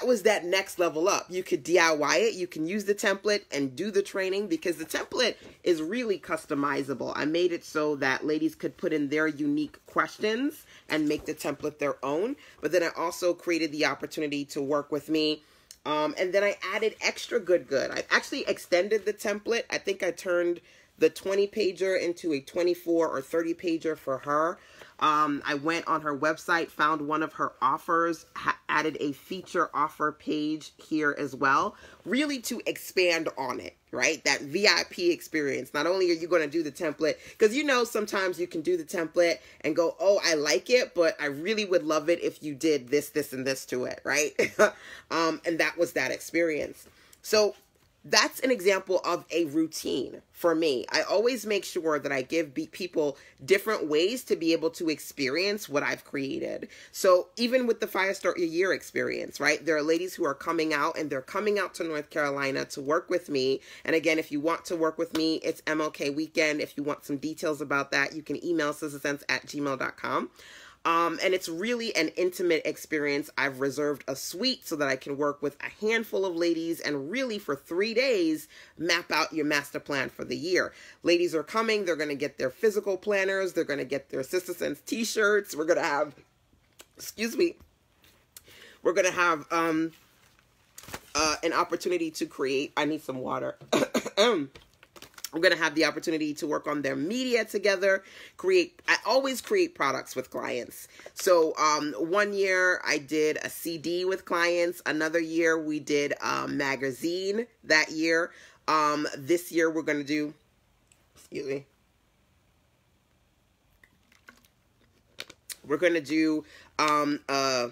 Speaker 1: was that next level up. You could DIY it. You can use the template and do the training because the template is really customizable. I made it so that ladies could put in their unique questions and make the template their own. But then I also created the opportunity to work with me. And then I added extra good. I actually extended the template. I think I turned the 20-pager into a 24 or 30-pager for her. I went on her website, found one of her offers, added a feature offer page here as well, really to expand on it, right? That VIP experience. Not only are you going to do the template, because you know sometimes you can do the template and go, oh, I like it, but I really would love it if you did this, this, and this to it, right? And that was that experience. So that's an example of a routine for me. I always make sure that I give people different ways to be able to experience what I've created. So even with the Fire Start Your Year experience, right? There are ladies who are coming out and they're coming out to North Carolina to work with me. And again, if you want to work with me, it's MLK Weekend. If you want some details about that, you can email sistersense@gmail.com. And it's really an intimate experience. I've reserved a suite so that I can work with a handful of ladies and really for 3 days, map out your master plan for the year. Ladies are coming. They're going to get their physical planners. They're going to get their Sister Sense t-shirts. We're going to have, we're going to have an opportunity to create. I need some water. We're going to have the opportunity to work on their media together. I always create products with clients. So 1 year I did a CD with clients. Another year we did a magazine that year. This year we're going to do, we're going to do a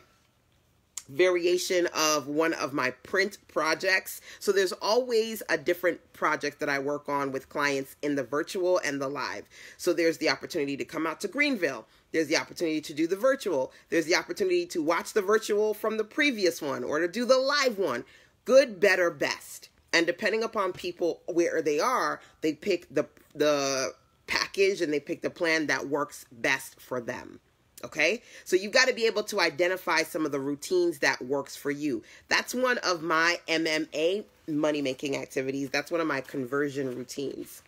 Speaker 1: variation of one of my print projects. So there's always a different project that I work on with clients in the virtual and the live. So there's the opportunity to come out to Greenville. There's the opportunity to do the virtual. There's the opportunity to watch the virtual from the previous one or to do the live one. Good, better, best. And depending upon people where they are, they pick the package and they pick the plan that works best for them. Okay, so you've got to be able to identify some of the routines that works for you. That's one of my MMA money-making activities. That's one of my conversion routines.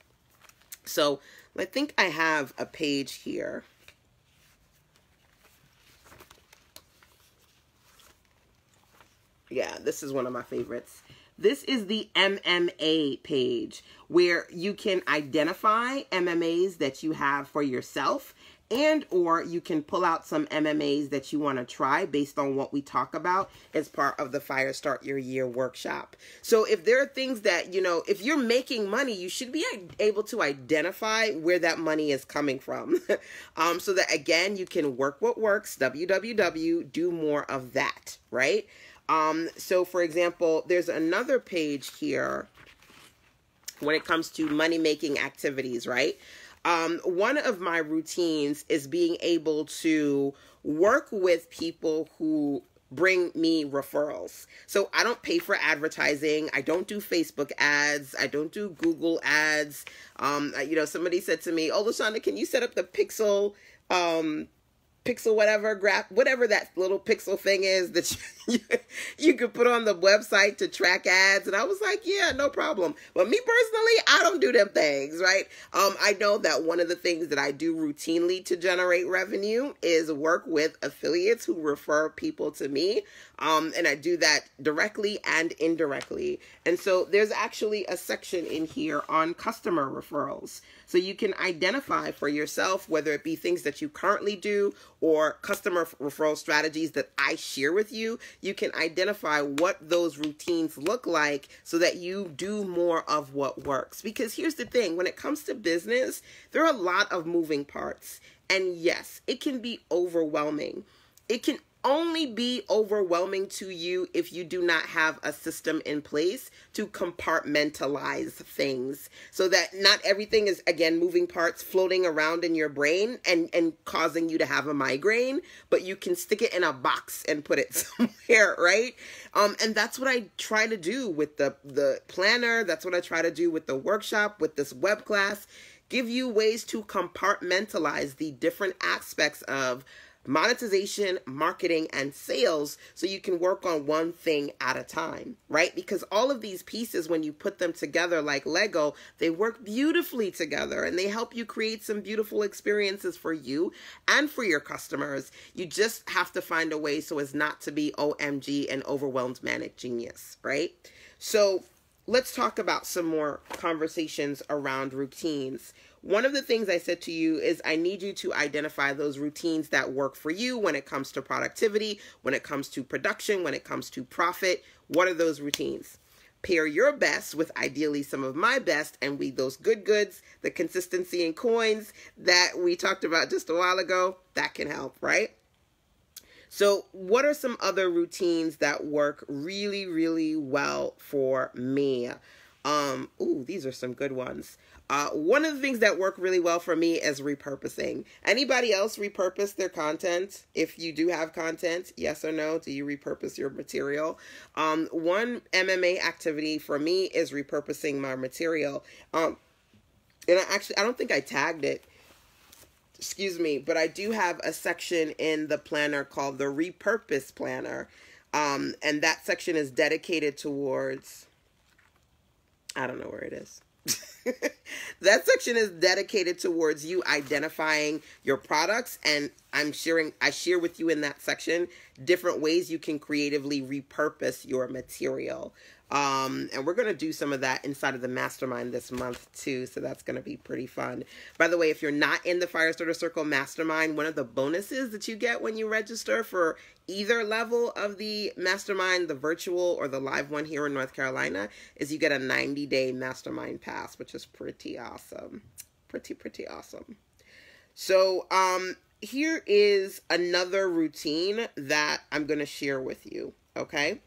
Speaker 1: So I think I have a page here. Yeah, this is one of my favorites. This is the MMA page where you can identify MMAs that you have for yourself, and or you can pull out some MMAs that you want to try based on what we talk about as part of the Fire Start Your Year workshop. So if there are things that, you know, if you're making money, you should be able to identify where that money is coming from. So that, again, you can work what works, www, do more of that, right? So for example, there's another page here when it comes to money-making activities, right? One of my routines is being able to work with people who bring me referrals. So I don't pay for advertising. I don't do Facebook ads. I don't do Google ads. You know, somebody said to me, "Oh, LaShanda, can you set up the pixel whatever, whatever that little pixel thing is that you could put on the website to track ads?" And I was like, yeah, no problem. But me personally, I don't do them things, right? I know that one of the things that I do routinely to generate revenue is work with affiliates who refer people to me. And I do that directly and indirectly. And so there's actually a section in here on customer referrals. So you can identify for yourself, whether it be things that you currently do or customer referral strategies that I share with you. You can identify what those routines look like so that you do more of what works. Because here's the thing, when it comes to business, there are a lot of moving parts. And yes, it can be overwhelming. It can only be overwhelming to you if you do not have a system in place to compartmentalize things so that not everything is, again, moving parts floating around in your brain and causing you to have a migraine, but you can stick it in a box and put it somewhere, right? And that's what I try to do with the planner. That's what I try to do with the workshop, with this web class. Give you ways to compartmentalize the different aspects of monetization, marketing, and sales so you can work on one thing at a time, right? Because all of these pieces, when you put them together like Lego, they work beautifully together and they help you create some beautiful experiences for you and for your customers. You just have to find a way so as not to be OMG and overwhelmed manic genius, right? So let's talk about some more conversations around routines. One of the things I said to you is I need you to identify those routines that work for you when it comes to productivity, when it comes to production, when it comes to profit. What are those routines? Pair your best with ideally some of my best and weed those good goods, the consistency and coins that we talked about just a while ago. That can help, right? So what are some other routines that work really, really well for me? Ooh, these are some good ones. One of the things that work really well for me is repurposing. Anybody else repurpose their content? If you do have content, yes or no? Do you repurpose your material? One MMA activity for me is repurposing my material. And I don't think I tagged it. Excuse me, but I do have a section in the planner called the Repurpose Planner. And that section is dedicated towards, I don't know where it is. That section is dedicated towards you identifying your products, and I share with you in that section different ways you can creatively repurpose your material. And we're going to do some of that inside of the mastermind this month too. So that's going to be pretty fun. By the way, if you're not in the Firestarter Circle mastermind, one of the bonuses that you get when you register for either level of the mastermind, the virtual or the live one here in North Carolina, is you get a 90-day mastermind pass, which is pretty awesome. Pretty awesome. So, here is another routine that I'm going to share with you. Okay.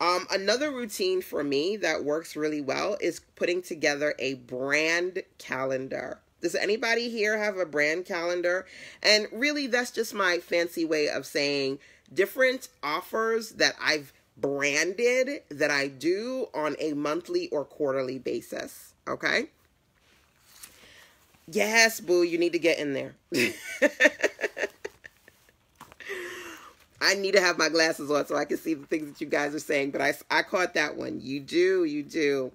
Speaker 1: Another routine for me that works really well is putting together a brand calendar. Does anybody here have a brand calendar? And really, that's just my fancy way of saying different offers that I've branded that I do on a monthly or quarterly basis. Okay? Yes, boo, you need to get in there. I need to have my glasses on so I can see the things that you guys are saying, but I caught that one. You do.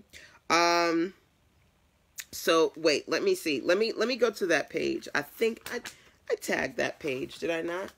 Speaker 1: So wait, let me see. Let me go to that page. I think I tagged that page. Did I not?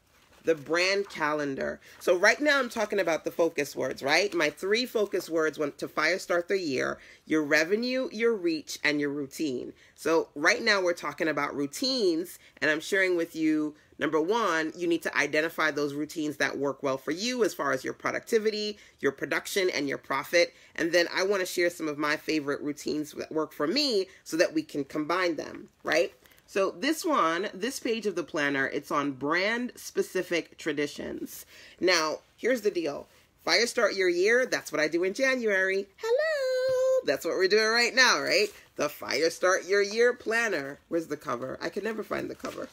Speaker 1: The brand calendar. So right now I'm talking about the focus words, right? My 3 focus words went to fire start the year: your revenue, your reach, and your routine. So right now we're talking about routines, and I'm sharing with you, number 1, you need to identify those routines that work well for you as far as your productivity, your production, and your profit. And then I want to share some of my favorite routines that work for me so that we can combine them, right? So this page of the planner, it's on brand specific traditions. Now, here's the deal. Fire start your year. That's what I do in January. Hello. That's what we're doing right now, right? The Fire Start Your Year Planner. Where's the cover? I can never find the cover.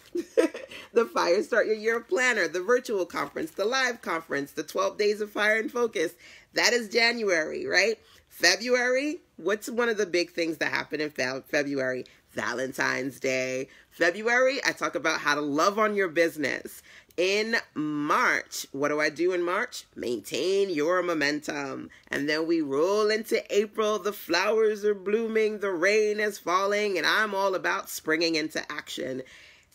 Speaker 1: The Fire Start Your Year Planner, the virtual conference, the live conference, the 12 days of fire and focus. That is January, right? February, what's one of the big things that happen in February? Valentine's Day. February, I talk about how to love on your business. In March, what do I do in March? Maintain your momentum. And then we roll into April. The flowers are blooming, the rain is falling, and I'm all about springing into action.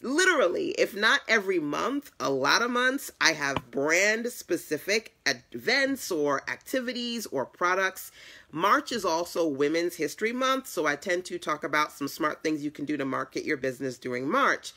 Speaker 1: Literally, if not every month, a lot of months, I have brand specific events or activities or products. March is also Women's History Month, so I tend to talk about some smart things you can do to market your business during March.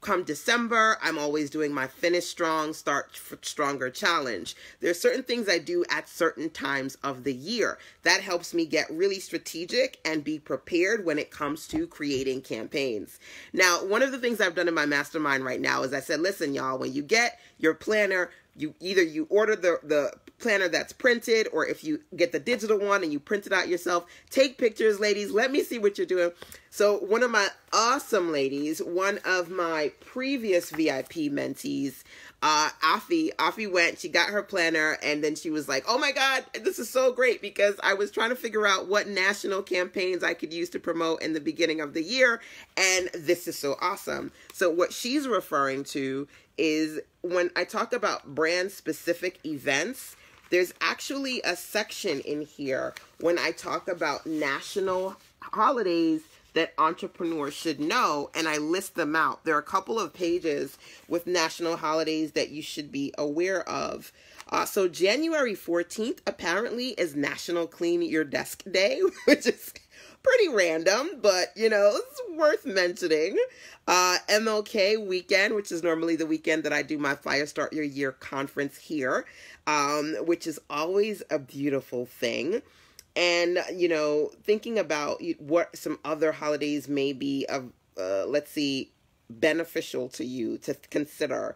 Speaker 1: Come December, I'm always doing my Finish Strong, Start Stronger challenge. There's certain things I do at certain times of the year. That helps me get really strategic and be prepared when it comes to creating campaigns. Now, one of the things I've done in my mastermind right now is I said, listen, y'all, when you get your planner, you order the planner that's printed, or if you get the digital one and you print it out yourself, take pictures, ladies. Let me see what you're doing. So one of my awesome ladies, one of my previous VIP mentees, Afi went, she got her planner, and then she was like, oh my God, this is so great, because I was trying to figure out what national campaigns I could use to promote in the beginning of the year, and this is so awesome. So what she's referring to is when I talk about brand specific events, there's actually a section in here when I talk about national holidays that entrepreneurs should know, and I list them out. There are a couple of pages with national holidays that you should be aware of. So January 14th apparently is National Clean Your Desk Day, which is pretty random, but you know, it's worth mentioning. MLK weekend, which is normally the weekend that I do my Fire Start Your Year conference here, which is always a beautiful thing. And, you know, thinking about what some other holidays may be of, let's see, beneficial to you to consider.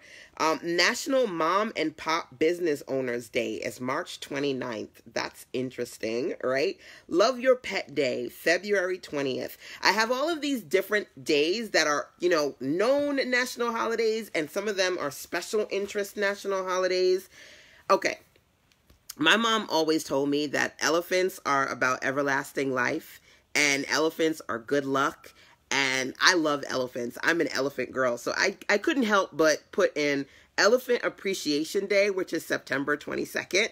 Speaker 1: National Mom and Pop Business Owners Day is March 29th. That's interesting, right? Love Your Pet Day, February 20th. I have all of these different days that are, you know, known national holidays, and some of them are special interest national holidays. Okay. My mom always told me that elephants are about everlasting life, and elephants are good luck. And I love elephants. I'm an elephant girl. So I couldn't help but put in Elephant Appreciation Day, which is September 22nd.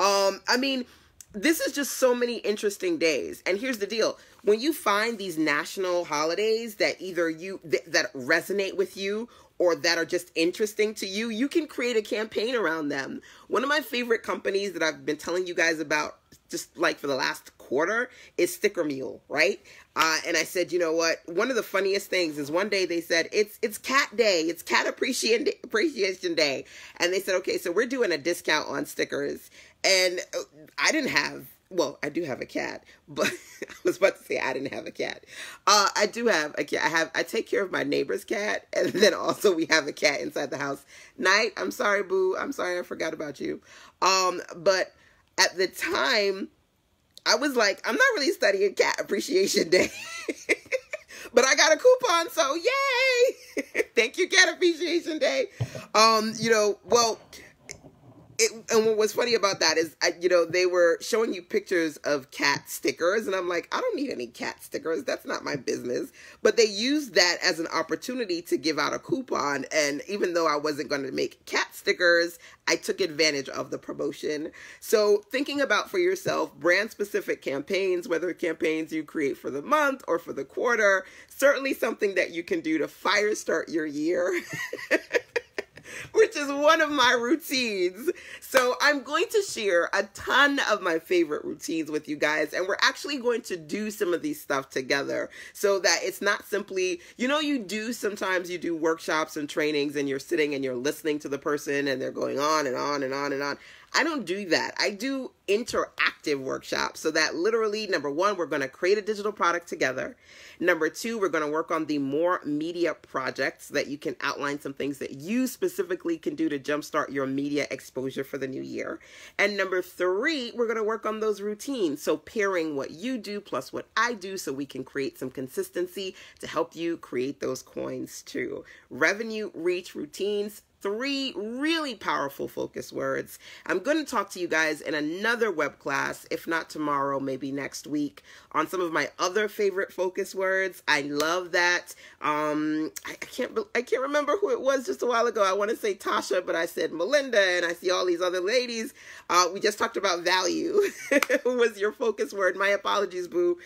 Speaker 1: I mean, this is just so many interesting days. And here's the deal. When you find these national holidays that either that resonate with you or that are just interesting to you, you can create a campaign around them. One of my favorite companies that I've been telling you guys about just like for the last quarter is Sticker Mule, right? And I said, you know what? One of the funniest things is one day they said, it's Cat Day. It's Cat Appreciation Day. And they said, okay, so we're doing a discount on stickers. And I didn't have, well, I do have a cat, but I was about to say I didn't have a cat. I do have a cat. I take care of my neighbor's cat, and then also we have a cat inside the house. Night, I'm sorry, boo. I'm sorry I forgot about you. But at the time, I was like, I'm not really studying Cat Appreciation Day. But I got a coupon, so yay! Thank you, Cat Appreciation Day. You know, well, And what was funny about that is, they were showing you pictures of cat stickers, and I'm like, I don't need any cat stickers. That's not my business. But they used that as an opportunity to give out a coupon, and even though I wasn't going to make cat stickers, I took advantage of the promotion. So thinking about for yourself brand-specific campaigns, whether campaigns you create for the month or for the quarter, certainly something that you can do to fire start your year. Which is one of my routines. So I'm going to share a ton of my favorite routines with you guys, and we're actually going to do some of these stuff together so that it's not simply, sometimes you do workshops and trainings and you're sitting and you're listening to the person and they're going on and on and on and on. I don't do that. I do interactive workshops so that literally, number one, we're going to create a digital product together. Number two, we're going to work on the more media projects so that you can outline some things that you specifically can do to jumpstart your media exposure for the new year. And number three, we're going to work on those routines. So pairing what you do plus what I do so we can create some consistency to help you create those coins too. Revenue, reach, routines. 3 really powerful focus words. I'm going to talk to you guys in another web class, if not tomorrow, maybe next week, on some of my other favorite focus words. I love that. I can't remember who it was just a while ago. I want to say Tasha, but I said Melinda, and I see all these other ladies. We just talked about value. Who was your focus word? My apologies, boo.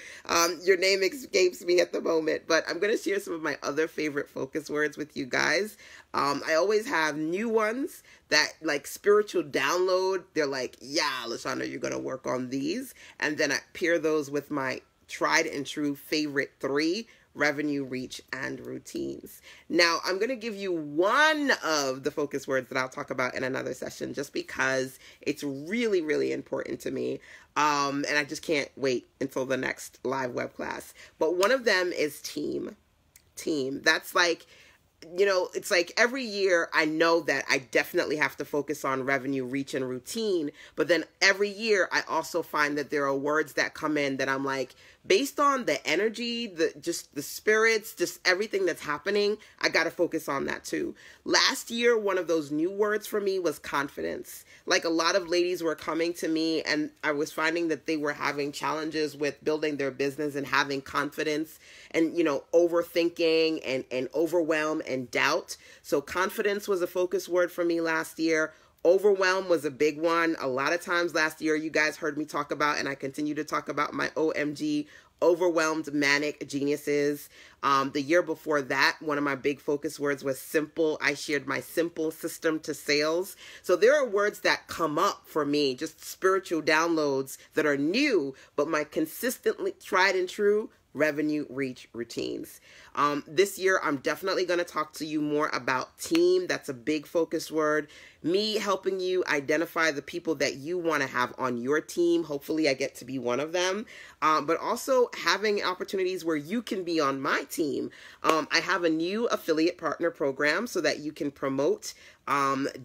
Speaker 1: Your name escapes me at the moment, but I'm going to share some of my other favorite focus words with you guys. I always have new ones that like spiritual download. They're like, yeah, LaShanda, you're going to work on these. And then I pair those with my tried and true favorite 3, revenue, reach, and routines. Now, I'm going to give you one of the focus words that I'll talk about in another session just because it's really, really important to me. And I just can't wait until the next live web class. But one of them is team. That's like, it's like every year I know that I definitely have to focus on revenue, reach, and routine. But then every year I also find that there are words that come in that I'm like, based on the energy, the spirits, just everything that's happening, I got to focus on that too. Last year, one of those new words for me was confidence. Like a lot of ladies were coming to me and I was finding that they were having challenges with building their business and having confidence and, overthinking and overwhelm and doubt. So confidence was a focus word for me last year. Overwhelm was a big one. A lot of times last year, you guys heard me talk about, and I continue to talk about my OMG, overwhelmed manic geniuses. The year before that, one of my big focus words was simple. I shared my simple system to sales. So there are words that come up for me, just spiritual downloads that are new, but my consistently tried and true revenue, reach, routines. This year, I'm definitely going to talk to you more about team. That's a big focus word. Me helping you identify the people that you want to have on your team. Hopefully, I get to be one of them. But also having opportunities where you can be on my team. I have a new affiliate partner program so that you can promote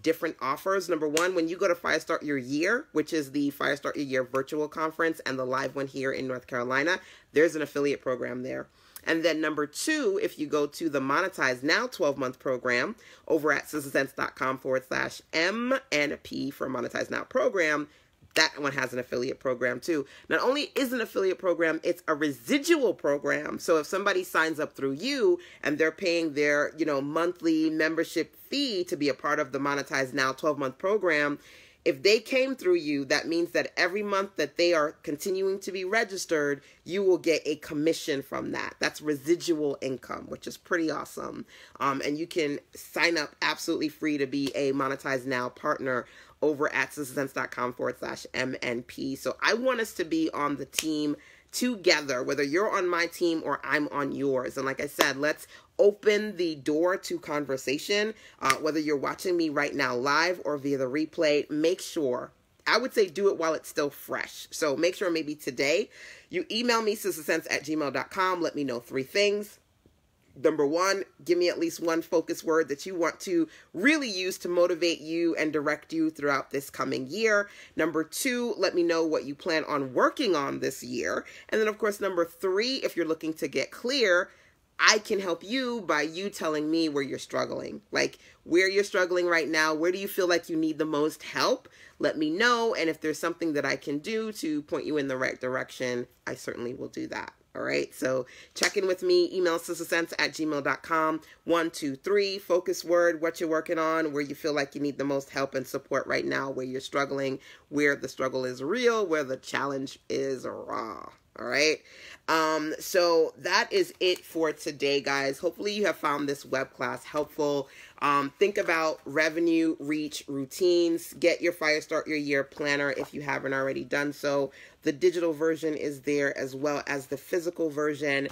Speaker 1: different offers. Number one, when you go to Fire Start Your Year, which is the Fire Start Your Year virtual conference and the live one here in North Carolina, there's an affiliate program there. And then number two, if you go to the Monetize Now 12-month program over at sistersense.com/MNP for Monetize Now program, that one has an affiliate program too. Not only is an affiliate program, it's a residual program. So if somebody signs up through you and they're paying their, monthly membership fee to be a part of the Monetize Now 12-month program, if they came through you, that means that every month that they are continuing to be registered, you will get a commission from that. That's residual income, which is pretty awesome. And you can sign up absolutely free to be a Monetize Now partner over at sistersense.com/MNP. So I want us to be on the team together, whether you're on my team or I'm on yours. And like I said, let's open the door to conversation, whether you're watching me right now live or via the replay. Make sure, I would say do it while it's still fresh. So make sure maybe today you email me sistersense@gmail.com. Let me know 3 things. Number one, give me at least one focus word that you want to really use to motivate you and direct you throughout this coming year. Number 2, let me know what you plan on working on this year. And then, of course, number 3, if you're looking to get clear, I can help you by you telling me where you're struggling. Like, where you're struggling right now, where do you feel like you need the most help? Let me know, and if there's something that I can do to point you in the right direction, I certainly will do that. All right, so check in with me, email sistersense@gmail.com. 1, 2, 3, focus word, what you're working on, where you feel like you need the most help and support right now, where you're struggling, where the struggle is real, where the challenge is raw. All right. So that is it for today, guys. Hopefully you have found this web class helpful. Think about revenue, reach, routines. Get your Fire Start Your Year planner if you haven't already done so. The digital version is there as well as the physical version.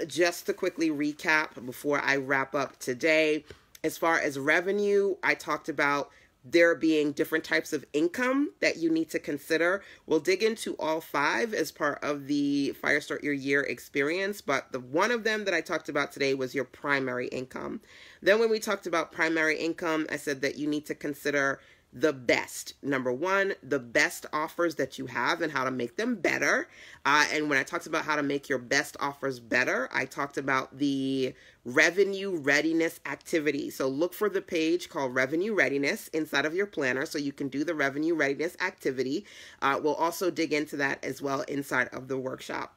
Speaker 1: Just to quickly recap before I wrap up today, as far as revenue, I talked about there being different types of income that you need to consider. We'll dig into all 5 as part of the Fire Start Your Year experience, but the one of them that I talked about today was your primary income. Then when we talked about primary income, I said that you need to consider the best. Number 1, the best offers that you have and how to make them better. And when I talked about how to make your best offers better, I talked about the revenue readiness activity. So look for the page called Revenue Readiness inside of your planner so you can do the revenue readiness activity. We'll also dig into that as well inside of the workshop.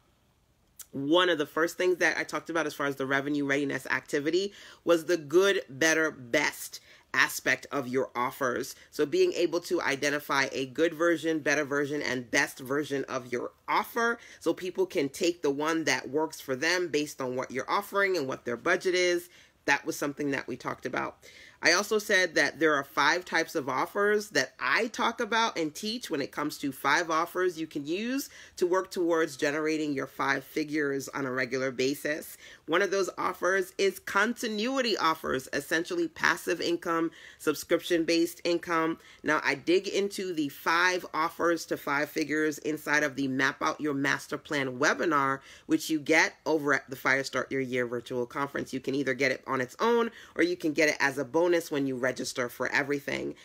Speaker 1: One of the first things that I talked about as far as the revenue readiness activity was the good, better, best aspect of your offers. So being able to identify a good version, better version, and best version of your offer so people can take the one that works for them based on what you're offering and what their budget is. That was something that we talked about. I also said that there are 5 types of offers that I talk about and teach when it comes to 5 offers you can use to work towards generating your 5 figures on a regular basis. One of those offers is continuity offers, essentially passive income, subscription-based income. Now, I dig into the 5 offers to 5 figures inside of the Map Out Your Master Plan webinar, which you get over at the Fire Start Your Year virtual conference. You can either get it on its own or you can get it as a bonus when you register for everything.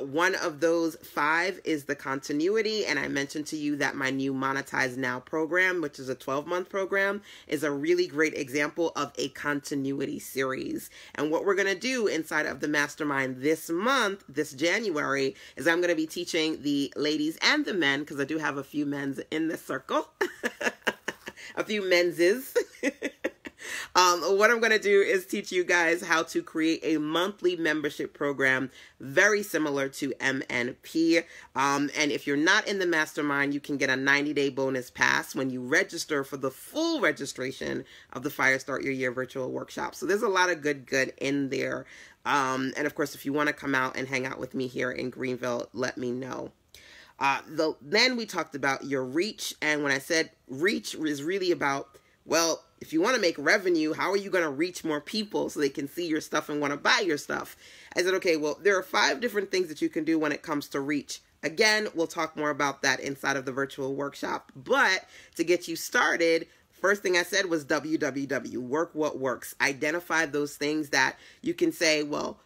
Speaker 1: One of those 5 is the continuity, and I mentioned to you that my new Monetize Now program, which is a 12-month program, is a really great example of a continuity series. And what we're going to do inside of the mastermind this month, this January, is I'm going to be teaching the ladies and the men, because I do have a few men's in this circle, a few menses. What I'm going to do is teach you guys how to create a monthly membership program very similar to MNP. And if you're not in the mastermind, you can get a 90-day bonus pass when you register for the full registration of the Fire Start Your Year virtual workshop. So there's a lot of good in there. And of course, if you want to come out and hang out with me here in Greenville, let me know. Then we talked about your reach. And when I said reach is really about, well, if you want to make revenue, how are you going to reach more people so they can see your stuff and want to buy your stuff? I said, okay, well, there are 5 different things that you can do when it comes to reach. Again, we'll talk more about that inside of the virtual workshop. But to get you started, first thing I said was WWW, work what works. Identify those things that you can say, well,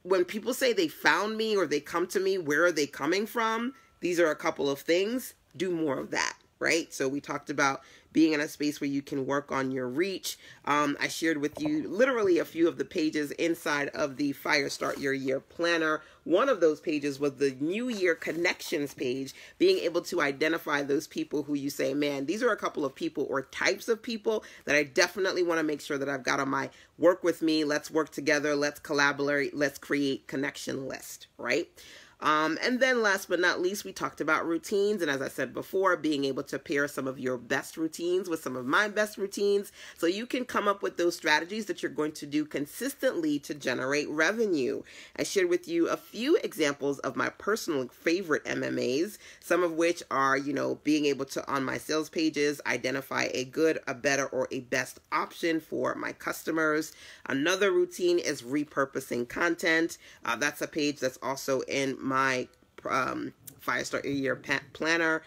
Speaker 1: when people say they found me or they come to me, where are they coming from? These are a couple of things. Do more of that, right? So we talked about being in a space where you can work on your reach. I shared with you literally a few of the pages inside of the Fire Start Your Year planner. One of those pages was the New Year Connections page, being able to identify those people who you say, man, these are a couple of people or types of people that I definitely want to make sure that I've got on my work with me. Let's work together. Let's collaborate. Let's create connection list, right? And then last but not least, we talked about routines. And as I said before, being able to pair some of your best routines with some of my best routines so you can come up with those strategies that you're going to do consistently to generate revenue. I shared with you a few examples of my personal favorite MMAs, some of which are, you know, being able to, on my sales pages, identify a good, a better, or a best option for my customers. Another routine is repurposing content. That's a page that's also in my Fire Start Your Year planner.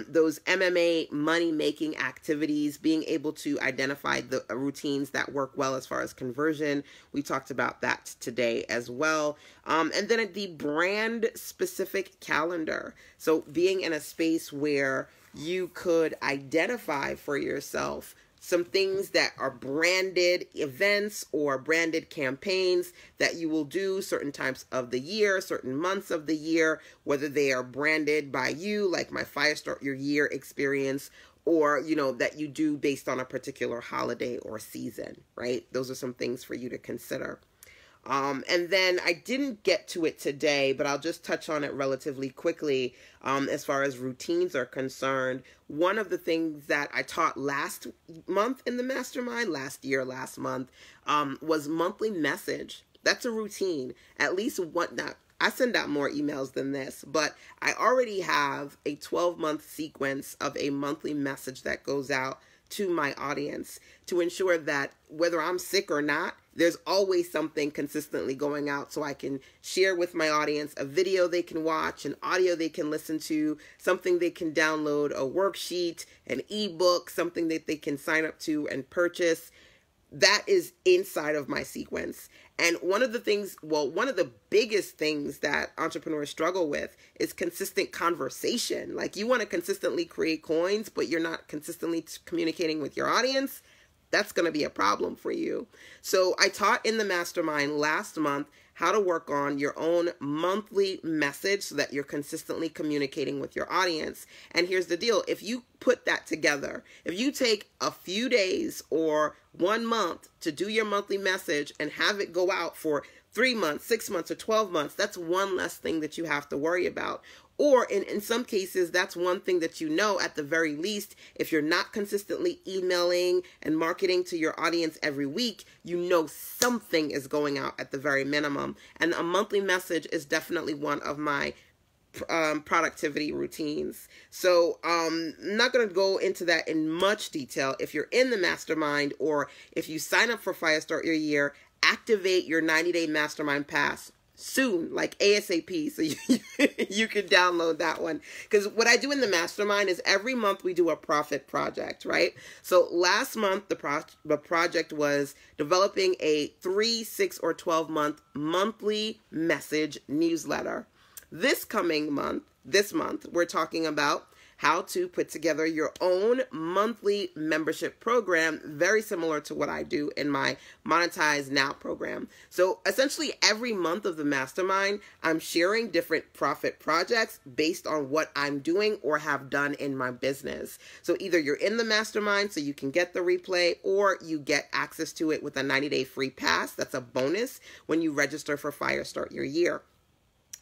Speaker 1: Those MMA money-making activities, being able to identify the routines that work well as far as conversion. We talked about that today as well. And then the brand-specific calendar. So being in a space where you could identify for yourself some things that are branded events or branded campaigns that you will do certain times of the year, certain months of the year, whether they are branded by you, like my Fire Start Your Year experience, or, you know, that you do based on a particular holiday or season, right? Those are some things for you to consider. And then I didn't get to it today, but I'll just touch on it relatively quickly. As far as routines are concerned, one of the things that I taught last month in the mastermind, last month, was monthly message. That's a routine. At least one, not, I send out more emails than this, but I already have a 12-month sequence of a monthly message that goes out to my audience to ensure that whether I'm sick or not, there's always something consistently going out, so I can share with my audience a video they can watch, an audio they can listen to, something they can download, a worksheet, an ebook, something that they can sign up to and purchase. That is inside of my sequence. And one of the things, well, one of the biggest things that entrepreneurs struggle with is consistent conversation. Like, you want to consistently create coins, but you're not consistently communicating with your audience. That's going to be a problem for you. So I taught in the mastermind last month how to work on your own monthly message so that you're consistently communicating with your audience. And here's the deal. If you put that together, if you take a few days or 1 month to do your monthly message and have it go out for 3 months, 6 months, or 12 months, that's one less thing that you have to worry about. Or in some cases, that's one thing that you know at the very least, if you're not consistently emailing and marketing to your audience every week, you know something is going out at the very minimum. And a monthly message is definitely one of my productivity routines. So I'm not going to go into that in much detail. If you're in the mastermind or if you sign up for Fire Start Your Year, activate your 90-day mastermind pass soon, like ASAP, so you can download that one. Because what I do in the mastermind is every month we do a profit project, right? So last month the project was developing a 3, 6, or 12-month monthly message newsletter. This month, we're talking about how to put together your own monthly membership program, very similar to what I do in my Monetize Now program. So essentially every month of the mastermind, I'm sharing different profit projects based on what I'm doing or have done in my business. So either you're in the mastermind so you can get the replay, or you get access to it with a 90-day free pass. That's a bonus when you register for Fire Start Your Year.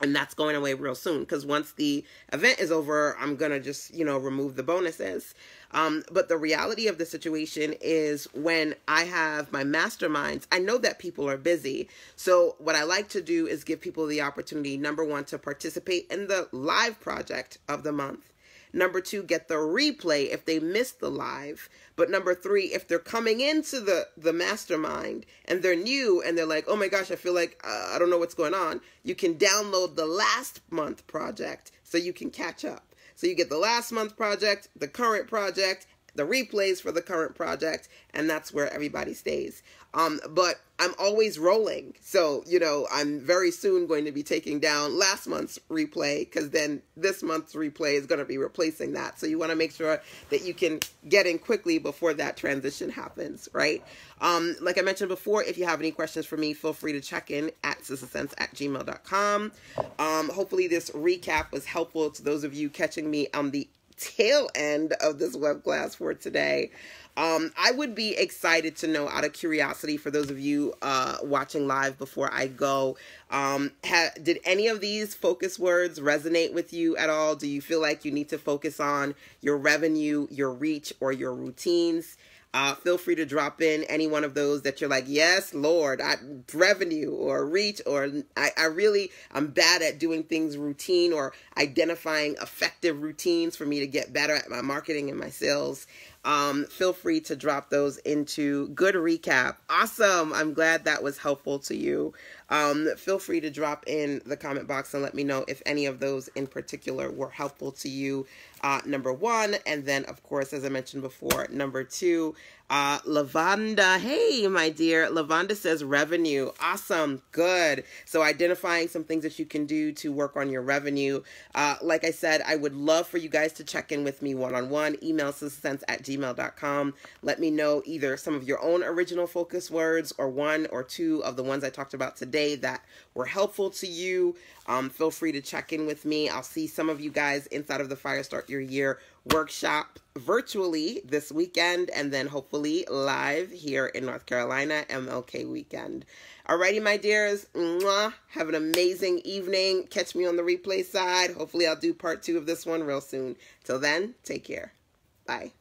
Speaker 1: And that's going away real soon, because once the event is over, I'm going to just, remove the bonuses. But the reality of the situation is when I have my masterminds, I know that people are busy. So what I like to do is give people the opportunity, number one, to participate in the live project of the month. Number 2, get the replay if they missed the live. But number 3, if they're coming into the mastermind and they're new and they're like, oh my gosh, I feel like I don't know what's going on, you can download the last month project so you can catch up. So you get the last month project, the current project, the replays for the current project, and that's where everybody stays. But I'm always rolling. So, I'm very soon going to be taking down last month's replay, because then this month's replay is going to be replacing that. So you want to make sure that you can get in quickly before that transition happens, right? Like I mentioned before, if you have any questions for me, feel free to check in at sistasense@gmail.com. Hopefully this recap was helpful to those of you catching me on the tail end of this web class for today. I would be excited to know, out of curiosity, for those of you watching live before I go, did any of these focus words resonate with you at all? Do you feel like you need to focus on your revenue, your reach, or your routines? Feel free to drop in any one of those that you're like, yes, Lord, revenue or reach, or I'm bad at doing things routine, or identifying effective routines for me to get better at my marketing and my sales. Feel free to drop those into good recap. Awesome. I'm glad that was helpful to you. Feel free to drop in the comment box and let me know if any of those in particular were helpful to you, number one. And then, of course, as I mentioned before, number two, LaShanda. Hey, my dear. LaShanda says revenue. Awesome. Good. So identifying some things that you can do to work on your revenue. Like I said, I would love for you guys to check in with me one-on-one. Email sistasense@gmail.com. Let me know either some of your own original focus words or one or two of the ones I talked about today that were helpful to you. Feel free to check in with me. I'll see some of you guys inside of the Fire Start Your Year workshop virtually this weekend, and then hopefully live here in North Carolina, MLK weekend. Alrighty, my dears. Mwah. Have an amazing evening. Catch me on the replay side. Hopefully I'll do part 2 of this one real soon. Till then, take care. Bye.